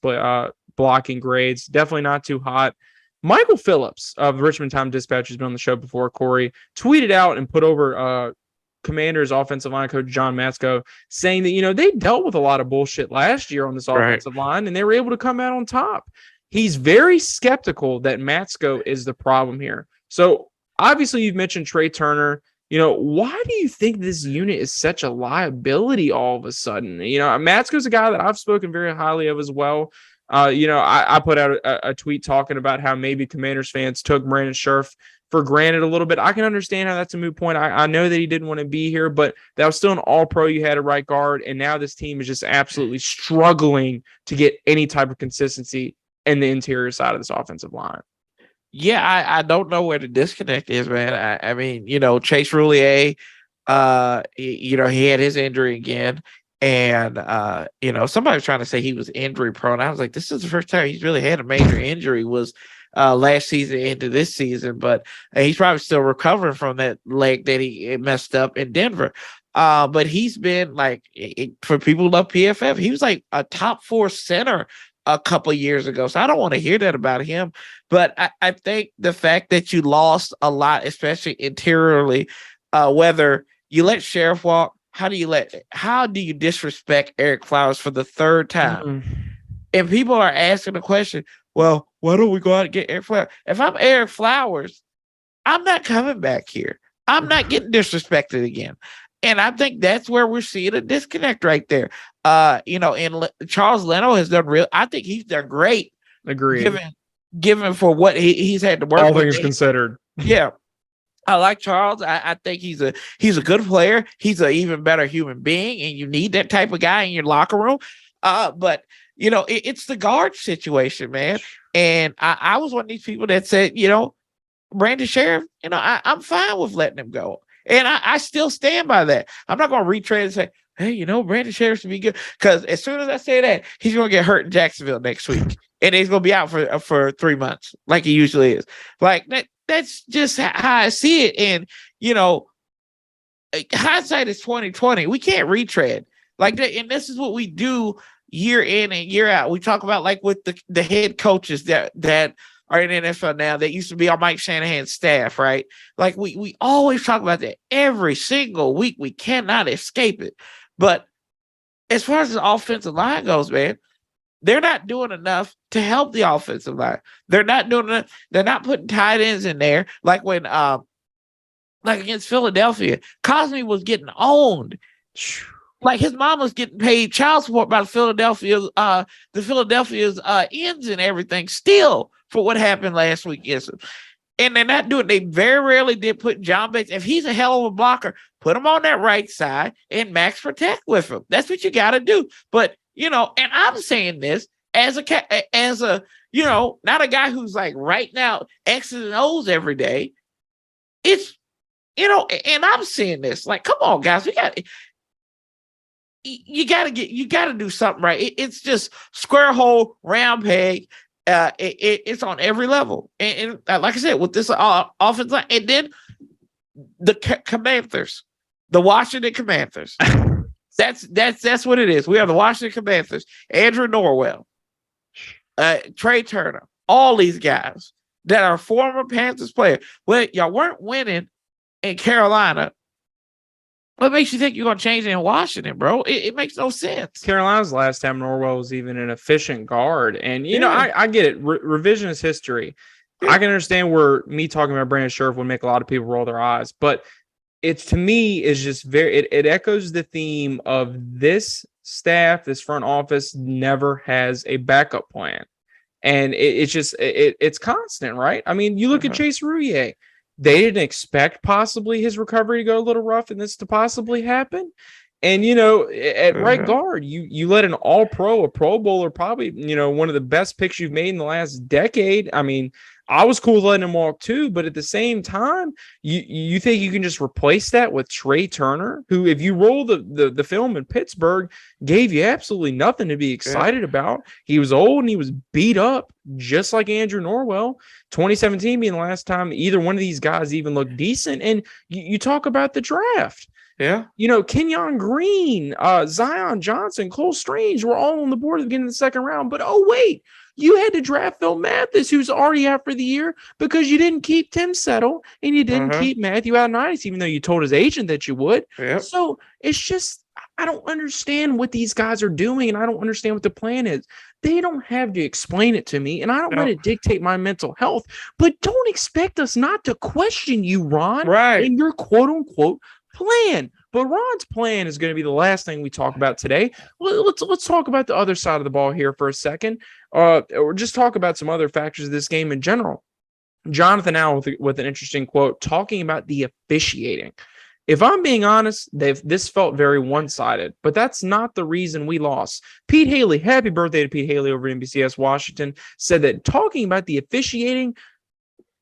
blocking grades. Definitely not too hot. Michael Phillips of the Richmond Times-Dispatch has been on the show before, Corey, tweeted out and put over Commanders offensive line coach John Matsko saying that, they dealt with a lot of bullshit last year on this offensive line and they were able to come out on top. He's very skeptical that Matsko is the problem here. So obviously you've mentioned Trey Turner. Why do you think this unit is such a liability all of a sudden? Matsko's a guy that I've spoken very highly of as well. I put out a tweet talking about how maybe Commanders fans took Brandon Scherff for granted a little bit. I can understand how that's a moot point. I know that he didn't want to be here, but that was still an all-pro you had at right guard, and now this team is just absolutely struggling to get any type of consistency in the interior side of this offensive line. Yeah, I don't know where the disconnect is, man. I mean, Chase Roulier, he had his injury again. And, somebody was trying to say he was injury prone. I was like, this is the first time he's really had a major injury was last season into this season. But he's probably still recovering from that leg that he messed up in Denver. But he's been like, for people who love PFF, he was like a top 4 center a couple years ago. So I don't want to hear that about him. But I think the fact that you lost a lot, especially interiorly, whether you let Sheriff walk, how do you disrespect Eric Flowers for the 3rd time? Mm-hmm. And people are asking the question, well, why don't we go out and get Eric Flowers? If I'm Eric Flowers, I'm not coming back here. I'm not getting disrespected again. And I think that's where we're seeing a disconnect right there. And Charles Leno has done I think he's done great. Agreed. Given for what he's had to work all with. things considered. Yeah. I like Charles. I think he's a good player. He's an even better human being, and you need that type of guy in your locker room. But it's the guard situation, man. And I was one of these people that said, Brandon Sheriff, I'm fine with letting him go. And I still stand by that. I'm not going to retread and say, hey, Brandon Sheriff should be good. Because as soon as I say that, he's going to get hurt in Jacksonville next week. And he's going to be out for 3 months like he usually is. Like, that's just how I see it. And, hindsight is 2020. We can't retread. Like that. And this is what we do year in and year out. We talk about like with the head coaches that are in the NFL now that used to be on Mike Shanahan's staff, right? Like we always talk about that every single week. We cannot escape it. But as far as the offensive line goes, man, they're not doing enough to help the offensive line. They're not doing enough. They're not putting tight ends in there. Like when, like against Philadelphia, Cosme was getting owned. Like his mom was getting paid child support by the Philadelphia's ends and everything still for what happened last week. Yes. And they're not doing. They very rarely did put John Bates. If he's a hell of a blocker, put him on that right side and max protect with him. That's what you got to do. But and I'm saying this as a not a guy who's like right now X's and O's every day. It's and I'm seeing this like, come on, guys, you got to do something right. It's just square hole, round peg. It's on every level, and like I said, with this offense line, and then the Commanders, the Washington Commanders. That's what it is. We are the Washington Commanders. Andrew Norwell, Trey Turner, all these guys that are former Panthers players. Well, y'all weren't winning in Carolina. What makes you think you're going to change it in Washington, bro? It makes no sense. Carolina's last time Norwell was even an efficient guard. And, I get it. Revisionist history. Yeah. I can understand where me talking about Brandon Scherff would make a lot of people roll their eyes. But it's, to me, is just it echoes the theme of this staff, this front office never has a backup plan. And it's constant, right? I mean, you look at Chase Roulier. They didn't expect possibly his recovery to go a little rough and this to possibly happen. And, at right guard, you let an all-pro, a Pro Bowler, probably, one of the best picks you've made in the last decade. I mean, I was cool letting him walk too, but at the same time, you think you can just replace that with Trey Turner, who, if you roll the film in Pittsburgh, gave you absolutely nothing to be excited about. He was old and he was beat up, just like Andrew Norwell. 2017 being the last time either one of these guys even looked decent. And you talk about the draft. Yeah. Kenyon Green, Zion Johnson, Cole Strange were all on the board at the beginning of the second round. But, oh, wait. You had to draft Phil Mathis, who's already out for the year, because you didn't keep Tim Settle and you didn't keep Matthew Ioannidis, even though you told his agent that you would. Yep. So it's just, I don't understand what these guys are doing, and I don't understand what the plan is. They don't have to explain it to me, and I don't let No. it dictate my mental health. But don't expect us not to question you, Ron, Right. in your quote unquote plan. But Ron's plan is going to be the last thing we talk about today. Let's talk about the other side of the ball here for a second, or just talk about some other factors of this game in general. Jonathan Allen with an interesting quote talking about the officiating. If I'm being honest, this felt very one-sided, but that's not the reason we lost. Pete Haley, happy birthday to Pete Haley over at NBCS Washington, said that talking about the officiating,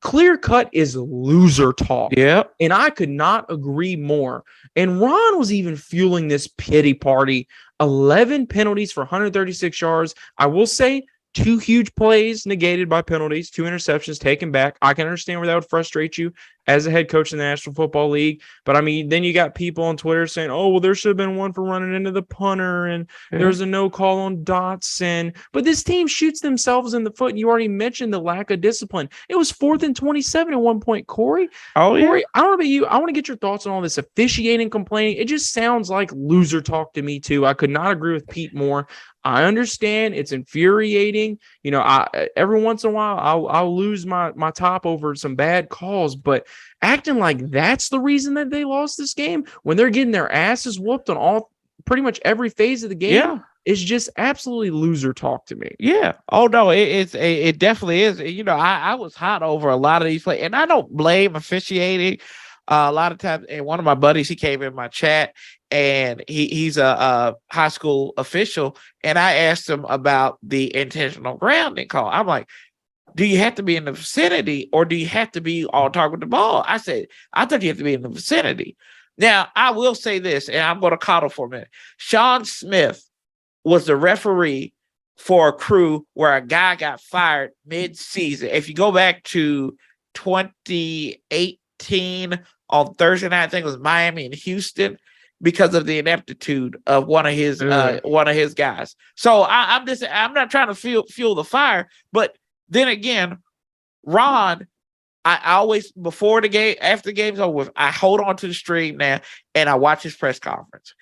clear cut is loser talk. Yeah. And I could not agree more. And Ron was even fueling this pity party. 11 penalties for 136 yards. I will say 2 huge plays negated by penalties, 2 interceptions taken back. I can understand where that would frustrate you as a head coach in the National Football League. But I mean, then you got people on Twitter saying, oh, well, there should have been one for running into the punter, and there's a no call on Dotson. But this team shoots themselves in the foot. And you already mentioned the lack of discipline. It was 4th and 27 at one point, Corey. Corey, I don't know about you. I want to get your thoughts on all this officiating, complaining. It just sounds like loser talk to me too. I could not agree with Pete more. I understand it's infuriating. You know, every once in a while I'll lose my top over some bad calls, but acting like that's the reason that they lost this game when they're getting their asses whooped on pretty much every phase of the game is just absolutely loser talk to me. Yeah. Oh no, it definitely is. You know, I was hot over a lot of these plays, and I don't blame officiating. A lot of times, and one of my buddies, he came in my chat, and he's a high school official, and I asked him about the intentional grounding call. I'm like, do you have to be in the vicinity, or do you have to be on target with the ball? I said, I thought you have to be in the vicinity. Now, I will say this, and I'm going to coddle for a minute. Sean Smith was the referee for a crew where a guy got fired mid-season. If you go back to 2018 on Thursday night, I think it was Miami and Houston, because of the ineptitude of one of his guys. So I'm not trying to fuel the fire, but then again, Ron, I always, before the game, after the game's over with, I hold on to the stream now and I watch his press conference.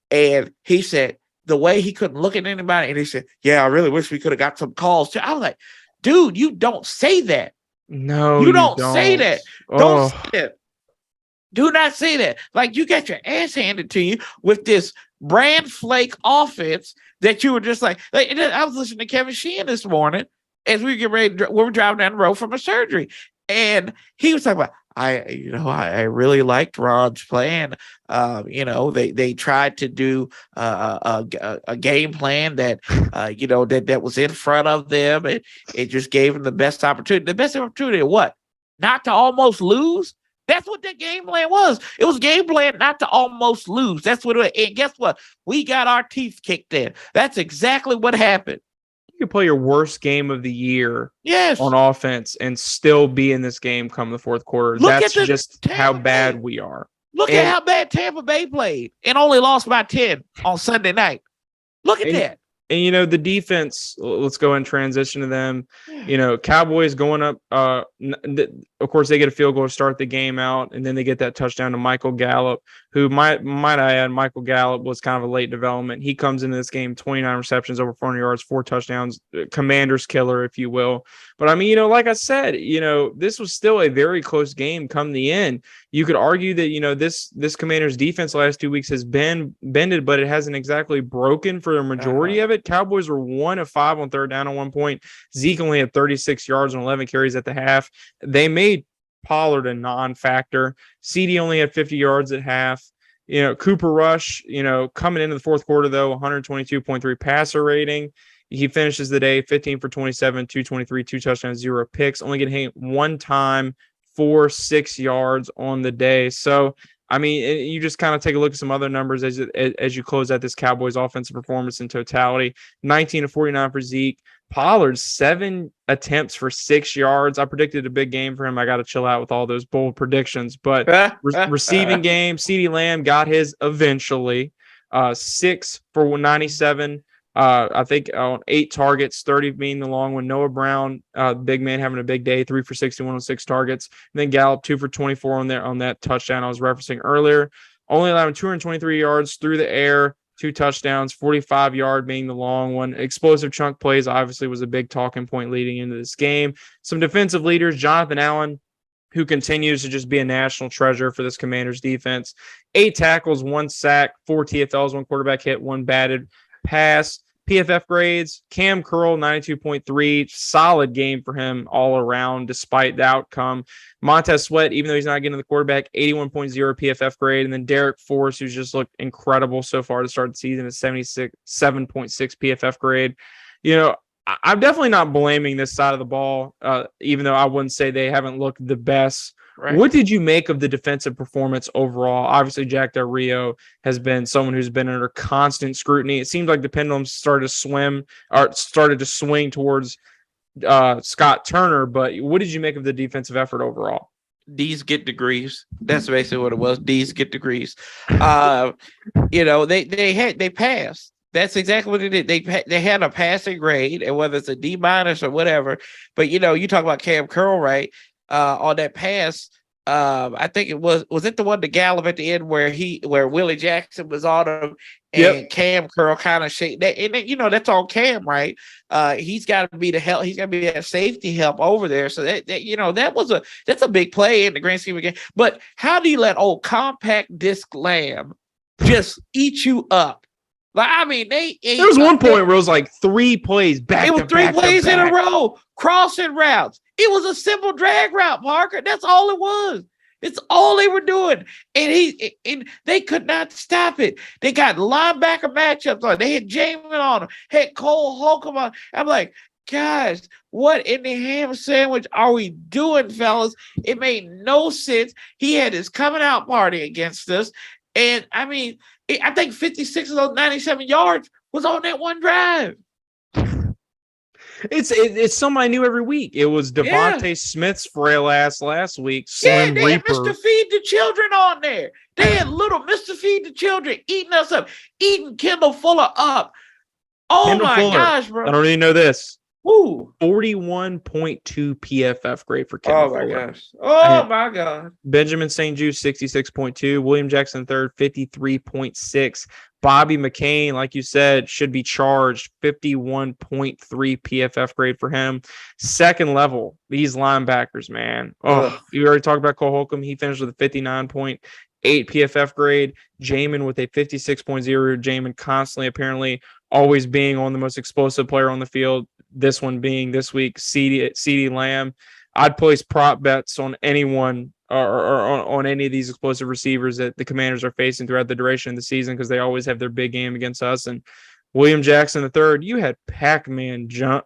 And he said the way he couldn't look at anybody, and he said, yeah, I really wish we could have got some calls too. I was like, dude, you don't say that. No, you don't say that. Oh. Don't say that. Do not say that. Like, you got your ass handed to you with this brand flake offense that you were just like I was listening to Kevin Sheehan this morning as we get ready. We were driving down the road from a surgery, and he was talking about, I really liked Ron's plan. They tried to do a game plan that that was in front of them, and it just gave them the best opportunity. The best opportunity of what? Not to almost lose. That's what that game plan was. It was game plan not to almost lose. That's what it was. And guess what? We got our teeth kicked in. That's exactly what happened. You can play your worst game of the year on offense and still be in this game come the fourth quarter. That's just how bad we are. Look at how bad Tampa Bay played and only lost by 10 on Sunday night. Look at that. And, the defense, let's go and transition to them. Cowboys going up. Of course, they get a field goal to start the game out, and then they get that touchdown to Michael Gallup, who might I add, Michael Gallup was kind of a late development. He comes into this game, 29 receptions, over 400 yards, 4 touchdowns, Commander's killer, if you will. But I mean, like I said, this was still a very close game come the end. You could argue that, this Commander's defense the last 2 weeks has been bended, but it hasn't exactly broken for the majority of it. Cowboys were 1 of 5 on third down at one point. Zeke only had 36 yards on 11 carries at the half. They made Pollard a non-factor. CD only had 50 yards at half. Cooper Rush, coming into the fourth quarter, though, 122.3 passer rating. He finishes the day 15 for 27, 223, 2 touchdowns, 0 picks, only getting hit one time for 6 yards on the day. So, I mean, you just kind of take a look at some other numbers as you close out this Cowboys offensive performance in totality. 19 of 49 for Zeke. Pollard, 7 attempts for 6 yards. I predicted a big game for him. I got to chill out with all those bold predictions. But receiving game, CeeDee Lamb got his eventually. 6 for 97. I think on 8 targets, 30 being the long one. Noah Brown, big man, having a big day, 3 for 61 on 6 targets. And then Gallup, 2 for 24 on that touchdown I was referencing earlier. Only allowing 223 yards through the air, 2 touchdowns, 45-yard being the long one. Explosive chunk plays obviously was a big talking point leading into this game. Some defensive leaders, Jonathan Allen, who continues to just be a national treasure for this Commanders defense. 8 tackles, 1 sack, 4 TFLs, 1 quarterback hit, 1 batted pass. PFF grades, Cam Curl, 92.3. Solid game for him all around, despite the outcome. Montez Sweat, even though he's not getting the quarterback, 81.0 PFF grade. And then Derek Force, who's just looked incredible so far to start the season, at 7.6 PFF grade. I'm definitely not blaming this side of the ball, even though I wouldn't say they haven't looked the best. Right. What did you make of the defensive performance overall? Obviously, Jack Del Rio has been someone who's been under constant scrutiny. It seems like the pendulum started to swing towards Scott Turner. But what did you make of the defensive effort overall? D's get degrees. That's basically what it was. D's get degrees. They passed. That's exactly what it did. They had a passing grade, and whether it's a D- or whatever. But you talk about Cam Curl, right? On that pass, I think it was it the one to Gallup at the end where Willie Jackson was on him and Cam Curl kind of shake that, and that's on Cam, right? He's got to be the help. He's got to be that safety help over there. So that's a big play in the grand scheme of the game. But how do you let old compact disc Lamb just eat you up? Like, I mean, there was one point where it was like 3 plays back. It was 3 plays in a row, crossing routes. It was a simple drag route, Parker. That's all it was. It's all they were doing. And they could not stop it. They got linebacker matchups on. They had Jamin on them, had Cole Holcomb on. I'm like, guys, what in the ham sandwich are we doing, fellas? It made no sense. He had his coming out party against us. And I mean, I think 56 of those 97 yards was on that one drive. It's somebody new every week. It was Devontae Smith's frail ass last week. Slim they Reaper. had Mr. Feed the Children on there. They had little Mr. Feed the Children eating us up, eating Kendall Fuller up. Oh Kendall my Fuller, gosh, bro. I don't even know this. Woo. 41.2 PFF grade for Kendall Fuller. Gosh. Oh my God. Benjamin St. Jude, 66.2. William Jackson III, 53.6. Bobby McCain, like you said, should be charged. 51.3 PFF grade for him. Second level, these linebackers, man. You already talked about Cole Holcomb. He finished with a 59.8 PFF grade. Jamin with a 56.0. Jamin constantly, apparently, always being on the most explosive player on the field. This one being this week, CeeDee Lamb. I'd place prop bets on anyone or on any of these explosive receivers that the Commanders are facing throughout the duration of the season, because they always have their big game against us. And William Jackson III, you had Pac-Man jump.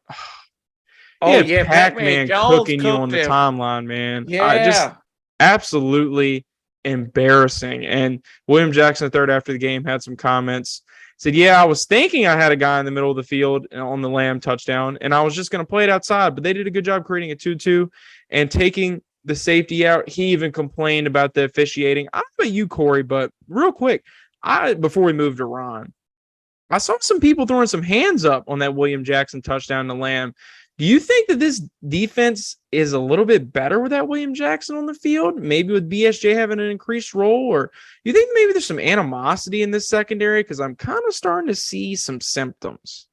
Pac-Man cooking you on the timeline, man. Yeah, just absolutely embarrassing. And William Jackson III, after the game, had some comments. Said, I was thinking I had a guy in the middle of the field on the Lamb touchdown, and I was just going to play it outside, but they did a good job creating a 2-2 and taking the safety out. He even complained about the officiating. I don't know about you, Corey, but real quick, before we move to Ron, I saw some people throwing some hands up on that William Jackson touchdown to Lamb. Do you think that this defense is a little bit better without William Jackson on the field? Maybe with BSJ having an increased role? Or you think maybe there's some animosity in this secondary? Because I'm kind of starting to see some symptoms.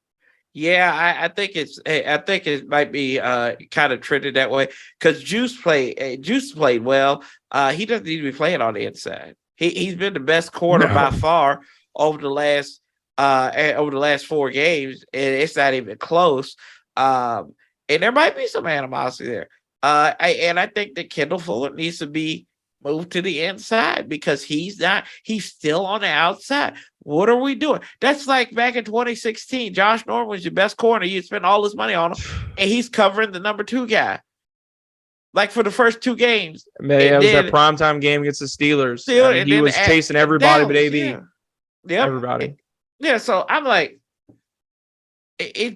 Yeah, I think it might be kind of treated that way, because Juice played well. He doesn't need to be playing on the inside. He's been the best corner by far over the last 4 games, and it's not even close. And there might be some animosity there. I think that Kendall Fuller needs to be moved to the inside, because he's still on the outside. What are we doing? That's like back in 2016. Josh Norman was your best corner. You spent all this money on him, and he's covering the number 2 guy. Like for the first 2 games. Man, it was that primetime game against the Steelers. He was chasing everybody but AB. Yeah. Everybody. Yeah, so I'm like, it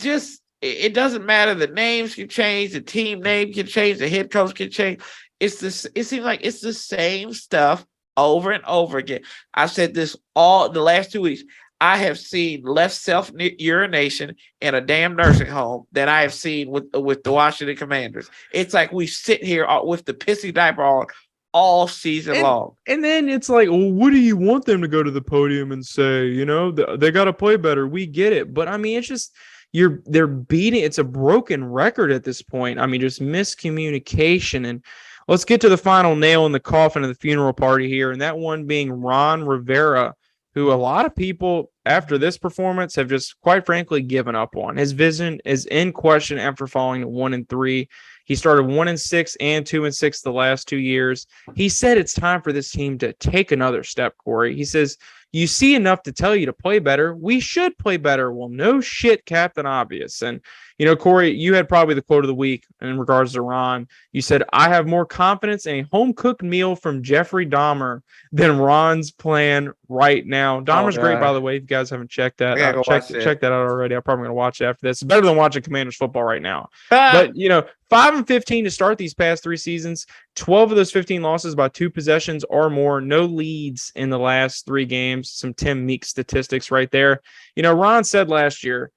doesn't matter. The names can change, the team name can change, the head coach can change. It seems like it's the same stuff over and over again. I've said this all the last 2 weeks. I have seen less self-urination in a damn nursing home than I have seen with the Washington Commanders. It's like we sit here with the pissy diaper on all season long. And then it's like, well, what do you want them to go to the podium and say? You know, they got to play better. We get it. But I mean, it's just they're beating. It's a broken record at this point. I mean, just miscommunication. And let's get to the final nail in the coffin of the funeral party here. And that one being Ron Rivera, who a lot of people after this performance have just quite frankly given up on. His vision is in question after falling to 1-3. He started 1-6 and 2-6 the last 2 years. He said it's time for this team to take another step, Corey. He says, you see enough to tell you to play better. We should play better. Well, no shit, Captain Obvious. And, you know, Corey, you had probably the quote of the week in regards to Ron. You said, I have more confidence in a home-cooked meal from Jeffrey Dahmer than Ron's plan right now. Dahmer's great, by the way, if you guys haven't checked that. Check that out already. I'm probably going to watch it after this. It's better than watching Commanders football right now. But, you know, 5-15 to start these past 3 seasons, 12 of those 15 losses by 2 possessions or more, no leads in the last 3 games. Some Tim Meek statistics right there. You know, Ron said last year,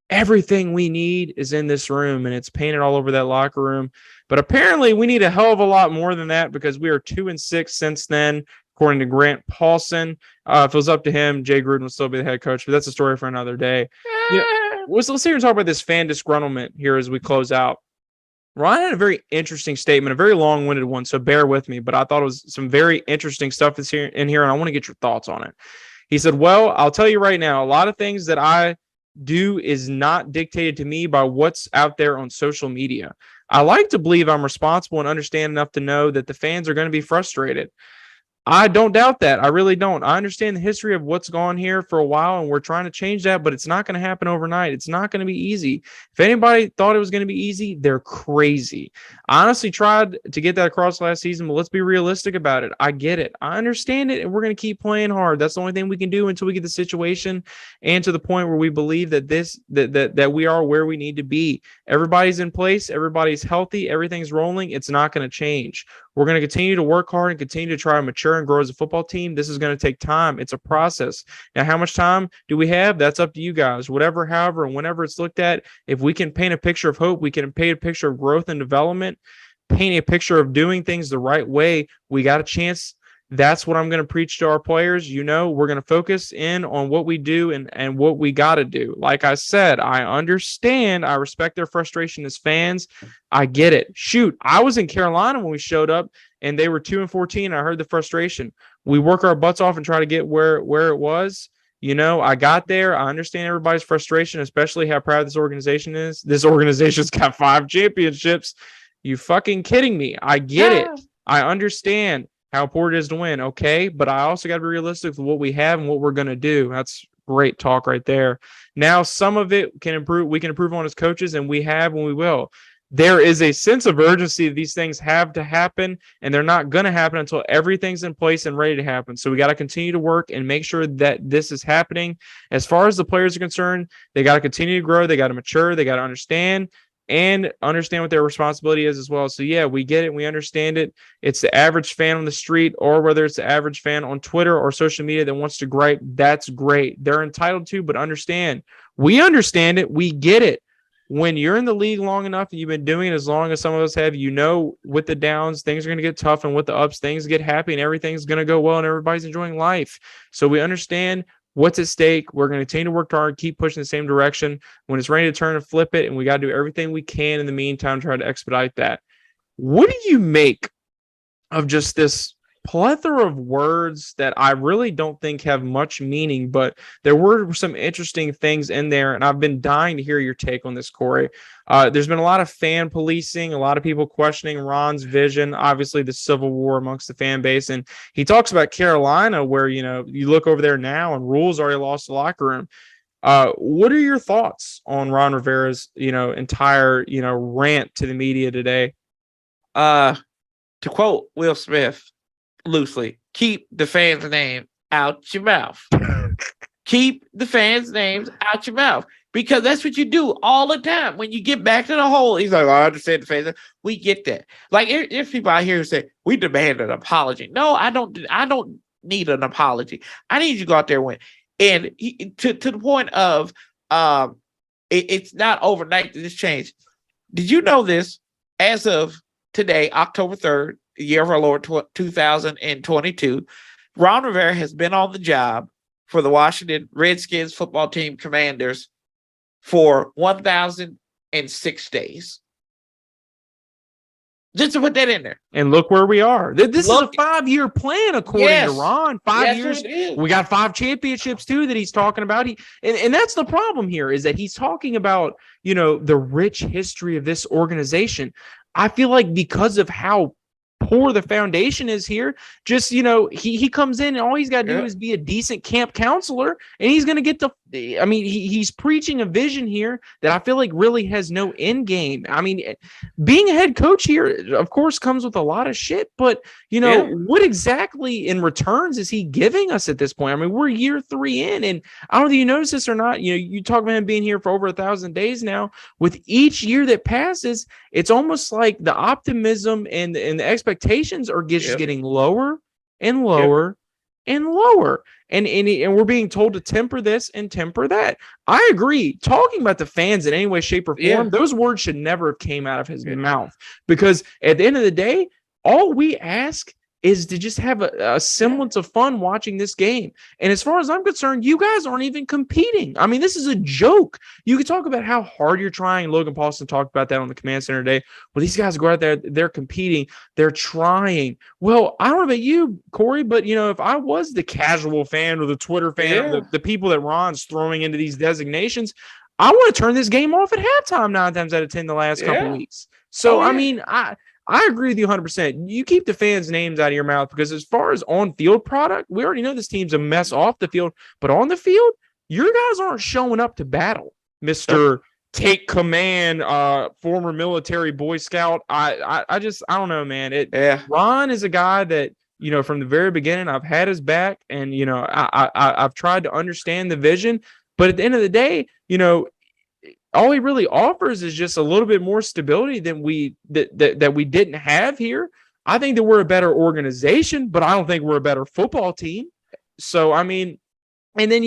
everything we need is in this room, and it's painted all over that locker room. But apparently we need a hell of a lot more than that because we are 2-6 since then, according to Grant Paulson. If it was up to him, Jay Gruden would still be the head coach, but that's a story for another day. You know, let's sit here and talk about this fan disgruntlement here as we close out. Ron had a very interesting statement, a very long-winded one, so bear with me, but I thought it was some very interesting stuff that's here, and I want to get your thoughts on it. He said, well, I'll tell you right now, a lot of things that I do is not dictated to me by what's out there on social media. I like to believe I'm responsible and understand enough to know that the fans are going to be frustrated. I don't doubt that. I really don't. I understand the history of what's gone here for a while, and we're trying to change that, but it's not going to happen overnight. It's not going to be easy. If anybody thought it was going to be easy, they're crazy. I honestly tried to get that across last season, but let's be realistic about it. I get it. I understand it, and we're going to keep playing hard. That's the only thing we can do until we get the situation and to the point where we believe that that we are where we need to be. Everybody's in place. Everybody's healthy. Everything's rolling. It's not going to change. We're going to continue to work hard and continue to try to mature and grow as a football team. This is going to take time. It's a process. Now, how much time do we have? That's up to you guys. Whatever, however, and whenever it's looked at, if we can paint a picture of hope, we can paint a picture of growth and development, paint a picture of doing things the right way, we got a chance. That's what I'm going to preach to our players. You know, we're going to focus in on what we do and what we got to do. Like I said, I understand. I respect their frustration as fans. I get it. Shoot, I was in Carolina when we showed up and they were 2-14. I heard the frustration. We work our butts off and try to get where it was. You know, I got there. I understand everybody's frustration, especially how proud this organization is. This organization's got 5 championships. You fucking kidding me? I get it. I understand how important it is to win. Okay. But I also got to be realistic with what we have and what we're going to do. That's great talk right there. Now, some of it can improve. We can improve on as coaches, and we have and we will. There is a sense of urgency that these things have to happen, and they're not going to happen until everything's in place and ready to happen. So we got to continue to work and make sure that this is happening. As far as the players are concerned, they got to continue to grow. They got to mature. They got to understand what their responsibility is as well. So yeah, we get it. We understand it. It's the average fan on the street, or whether it's the average fan on Twitter or social media that wants to gripe. That's great. They're entitled to, but understand. We understand it. We get it. When you're in the league long enough and you've been doing it as long as some of us have, you know, with the downs, things are going to get tough, and with the ups, things get happy and everything's going to go well and everybody's enjoying life. So we understand what's at stake. We're going to continue to work hard, keep pushing the same direction. When it's ready to turn and flip it, and we got to do everything we can in the meantime, try to expedite that. What do you make of just this plethora of words that I really don't think have much meaning, but there were some interesting things in there, and I've been dying to hear your take on this, Corey. There's been a lot of fan policing, a lot of people questioning Ron's vision, obviously the civil war amongst the fan base, and he talks about Carolina where, you know, you look over there now and Rule's already lost the locker room. What are your thoughts on Ron Rivera's, you know, entire, you know, rant to the media today? To quote Will Smith, loosely, keep the fans' name out your mouth. Keep the fans' names out your mouth, because that's what you do all the time. When you get back to the hole, he's like, I understand the fans. We get that. Like, if people out here who say, we demand an apology. No, I don't need an apology. I need you to go out there and win. And to the point of it's not overnight that this changed. Did you know this? As of today, October 3rd, the year of our Lord 2022, Ron Rivera has been on the job for the Washington Redskins football team Commanders for 1,006 days. Just to put that in there. And look where we are. This is a 5-year plan, according to Ron. 5 years. We got 5 championships, too, that he's talking about. And that's the problem here, is that he's talking about, the rich history of this organization. I feel like because of how poor the foundation is here, just, he comes in and all he's got to do is be a decent camp counselor, and he's going to get he's preaching a vision here that I feel like really has no end game. I mean, being a head coach here, of course, comes with a lot of shit, but, what exactly in returns is he giving us at this point? I mean, we're year 3 in, and I don't know if you notice this or not. You talk about him being here for over 1,000 days now. With each year that passes, it's almost like the optimism and the expectations are just getting lower and lower and lower. And we're being told to temper this and temper that. I agree. Talking about the fans in any way, shape, or form, those words should never have came out of his mouth. Because at the end of the day, all we ask is to just have a semblance of fun watching this game. And as far as I'm concerned, you guys aren't even competing. I mean, this is a joke. You could talk about how hard you're trying. Logan Paulson talked about that on the Command Center today. Well, these guys go out there, they're competing, they're trying. Well, I don't know about you, Corey, but, if I was the casual fan or the Twitter fan, the people that Ron's throwing into these designations, I want to turn this game off at halftime 9 times out of 10 the last couple weeks. So, I mean, I agree with you 100%. You keep the fans' names out of your mouth, because as far as on-field product, we already know this team's a mess off the field. But on the field, your guys aren't showing up to battle, Mr. Take Command, former military Boy Scout. I don't know, man. Ron is a guy that, from the very beginning, I've had his back, and, I've tried to understand the vision. But at the end of the day, all he really offers is just a little bit more stability than we didn't have here. I think that we're a better organization, but I don't think we're a better football team. So, I mean, and then,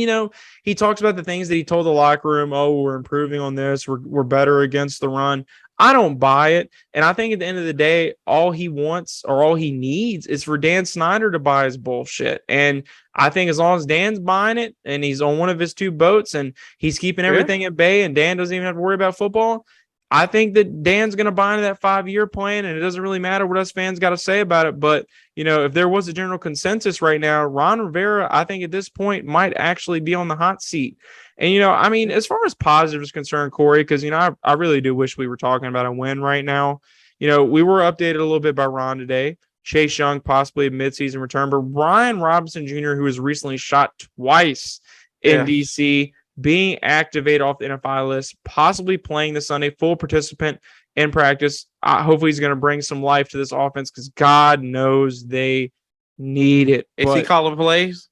he talks about the things that he told the locker room. Oh, we're improving on this. We're better against the run. I don't buy it. And I think at the end of the day, all he wants or all he needs is for Dan Snyder to buy his bullshit. And I think as long as Dan's buying it and he's on one of his 2 boats and he's keeping everything at bay and Dan doesn't even have to worry about football, I think that Dan's going to buy into that 5-year plan, and it doesn't really matter what us fans got to say about it. But, if there was a general consensus right now, Ron Rivera, I think at this point might actually be on the hot seat. And, I mean, as far as positive is concerned, Corey, because, I really do wish we were talking about a win right now. We were updated a little bit by Ron today. Chase Young, possibly a midseason return, but Ryan Robinson Jr., who was recently shot twice in D.C., being activated off the NFI list, possibly playing this Sunday, full participant in practice. Hopefully he's going to bring some life to this offense, because God knows they need it. Is he calling plays?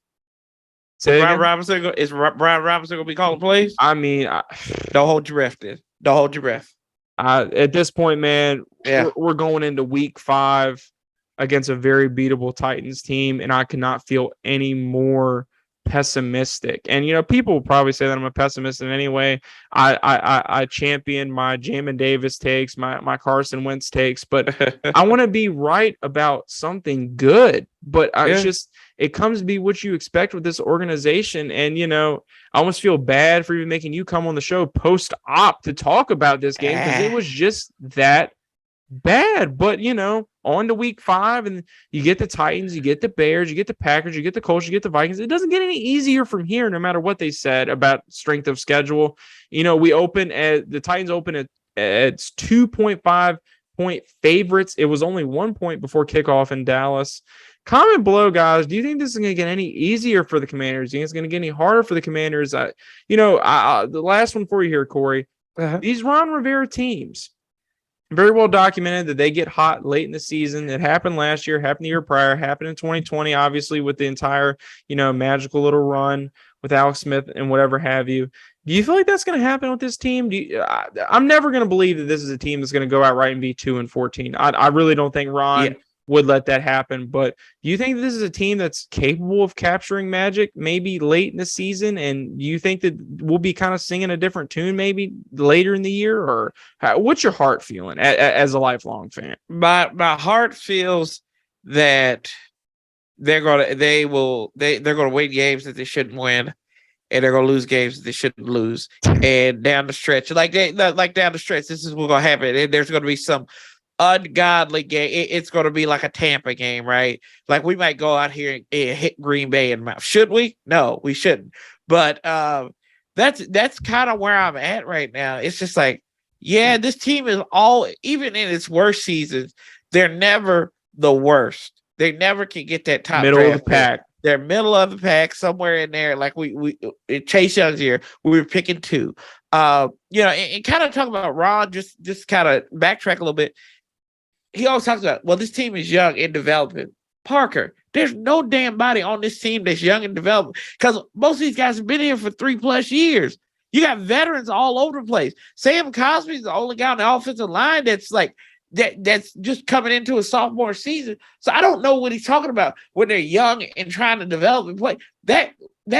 Is Brian Robinson going to be calling plays? I mean, don't hold your breath, then. Don't hold your breath. At this point, man, we're going into week 5 against a very beatable Titans team, and I cannot feel any more pessimistic. And people will probably say that I'm a pessimist in any way. I champion my Jamin Davis takes, my Carson Wentz takes, but I want to be right about something good. But it comes to be what you expect with this organization. And I almost feel bad for even making you come on the show post-op to talk about this game, because it was just that bad. But on to week 5, and you get the Titans, you get the Bears, you get the Packers, you get the Colts, you get the Vikings. It doesn't get any easier from here, no matter what they said about strength of schedule. The Titans open at 2.5 point favorites. It was only 1 point before kickoff in Dallas. Comment below, guys. Do you think this is going to get any easier for the Commanders? Do you think it's going to get any harder for the Commanders? The last one for you here, Corey. These Ron Rivera teams, very well documented that they get hot late in the season. It happened last year, happened the year prior, happened in 2020, obviously, with the entire, magical little run with Alex Smith and whatever have you. Do you feel like that's going to happen with this team? I'm never going to believe that this is a team that's going to go out right and be 2-14. I really don't think Ron would let that happen. But do you think this is a team that's capable of capturing magic maybe late in the season? And do you think that we'll be kind of singing a different tune maybe later in the year? Or what's your heart feeling as a lifelong fan? My heart feels that they're gonna win games that they shouldn't win, and they're gonna lose games that they shouldn't lose. And down the stretch, down the stretch, this is what's gonna happen. And there's gonna be some ungodly game. It's going to be like a Tampa game, right? Like we might go out here and hit Green Bay in the mouth. Should we? No, we shouldn't. But that's kind of where I'm at right now. It's just like, yeah, this team is even in its worst seasons, they're never the worst. They never can get that top middle of the pack. They're middle of the pack, somewhere in there. Like we Chase Young's here, we were picking 2. And kind of talk about Ron. Just kind of backtrack a little bit. He always talks about, well, this team is young and developing. Parker, there's no damn body on this team that's young and developing because most of these guys have been here for 3+ years. You got veterans all over the place. Sam Cosby's the only guy on the offensive line that's like that's just coming into a sophomore season. So I don't know what he's talking about when they're young and trying to develop and play. That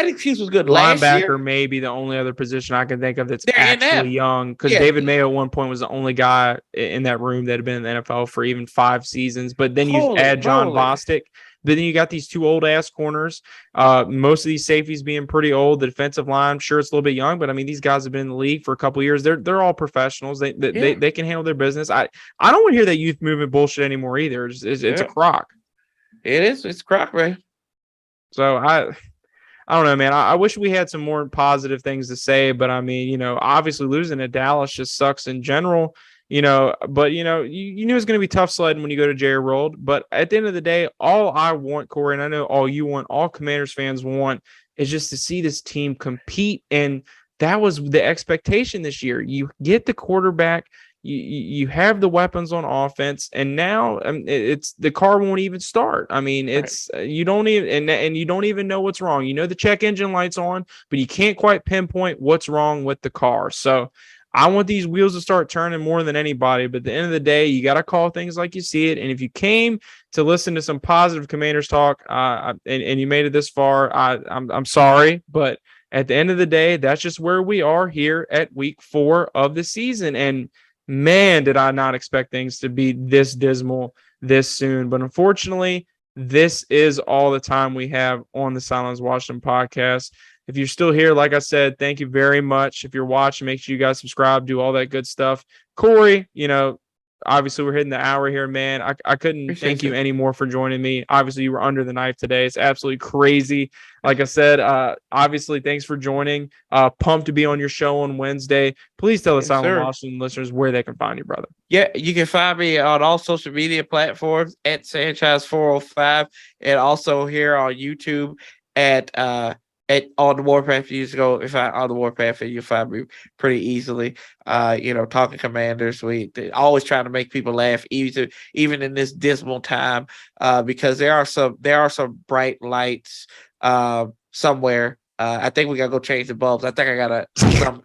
excuse was good last year. Linebacker may be the only other position I can think of that's actually young, because David Mayo at one point was the only guy in that room that had been in the NFL for even 5 seasons. But then you add John Bostic. But then you got these 2 old-ass corners. Most of these safeties being pretty old. The defensive line, sure, it's a little bit young, but, I mean, these guys have been in the league for a couple of years. They're all professionals. They can handle their business. I don't want to hear that youth movement bullshit anymore either. It's a crock. It is. It's a crock, man. So, I don't know, man. I wish we had some more positive things to say, but I mean, obviously losing to Dallas just sucks in general, but you knew it was going to be tough sledding when you go to Jerry World. But at the end of the day, all I want, Corey, and I know all you want, all Commanders fans want, is just to see this team compete. And that was the expectation this year. You get the quarterback, you have the weapons on offense, and now it's the car won't even start. I mean, it's you don't even and you don't even know what's wrong. The check engine light's on, but you can't quite pinpoint what's wrong with the car. So I want these wheels to start turning more than anybody. But at the end of the day, you got to call things like you see it. And if you came to listen to some positive Commanders talk, and you made it this far, I'm sorry, but at the end of the day, that's just where we are here at week 4 of the season. And man, did I not expect things to be this dismal this soon. But unfortunately, this is all the time we have on the Sidelines Washington podcast. If you're still here, like I said, thank you very much. If you're watching, make sure you guys subscribe, do all that good stuff. Corey, obviously we're hitting the hour here, man. I couldn't thank you any more for joining me. Obviously, you were under the knife today. It's absolutely crazy. Like I said, obviously, thanks for joining. Pumped to be on your show on Wednesday. Please tell the Silent Washington listeners where they can find you, brother. Yeah, you can find me on all social media platforms at Sanchez 405, and also here on YouTube at on the Warpath. You just go on the Warpath and you'll find me pretty easily. Talking Commanders. We always trying to make people laugh, even in this dismal time, because there are some bright lights somewhere. I think we gotta go change the bulbs. I think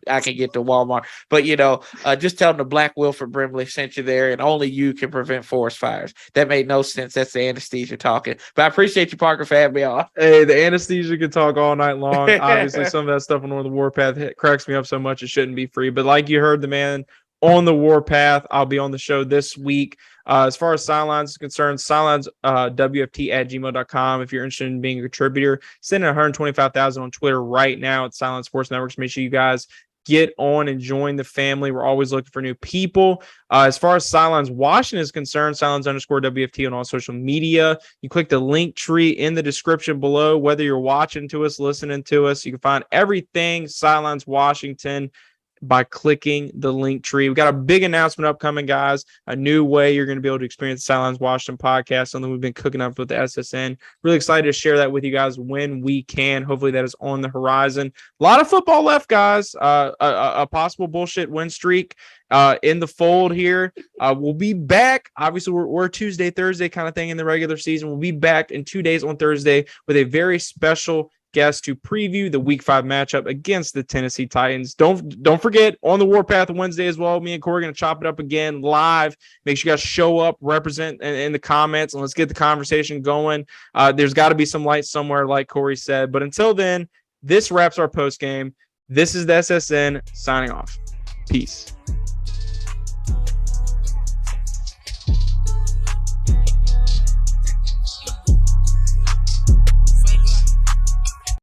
I can get to Walmart. But just tell them the Black Wilford Brimley sent you there, and only you can prevent forest fires. That made no sense. That's the anesthesia talking. But I appreciate you, Parker, for having me on. Hey, the anesthesia can talk all night long. Obviously, some of that stuff on the Warpath cracks me up so much it shouldn't be free. But like you heard the man on the Warpath, I'll be on the show this week. As far as Sidelines is concerned, SidelinesWFT@gmail.com. If you're interested in being a contributor, send in 125,000 on Twitter right now at Sidelines Sports Network. So make sure you guys get on and join the family. We're always looking for new people. As far as Sidelines Washington is concerned, Sidelines_WFT on all social media. You click the link tree in the description below. Whether you're watching to us, listening to us, you can find everything Sidelines Washington by clicking the link tree. We got a big announcement upcoming, guys. A new way you're going to be able to experience the Sidelines Washington podcast, something we've been cooking up with the SSN. Really excited to share that with you guys when we can. Hopefully that is on the horizon. A lot of football left, guys. A possible bullshit win streak in the fold here. We'll be back. Obviously, we're Tuesday, Thursday kind of thing in the regular season. We'll be back in 2 days on Thursday with a very special guest to preview the Week 5 matchup against the Tennessee Titans. Don't forget, on the Warpath Wednesday as well, me and Corey are going to chop it up again live. Make sure you guys show up, represent in the comments, and let's get the conversation going. There's got to be some light somewhere, like Corey said. But until then, this wraps our post game. This is the SSN signing off. Peace.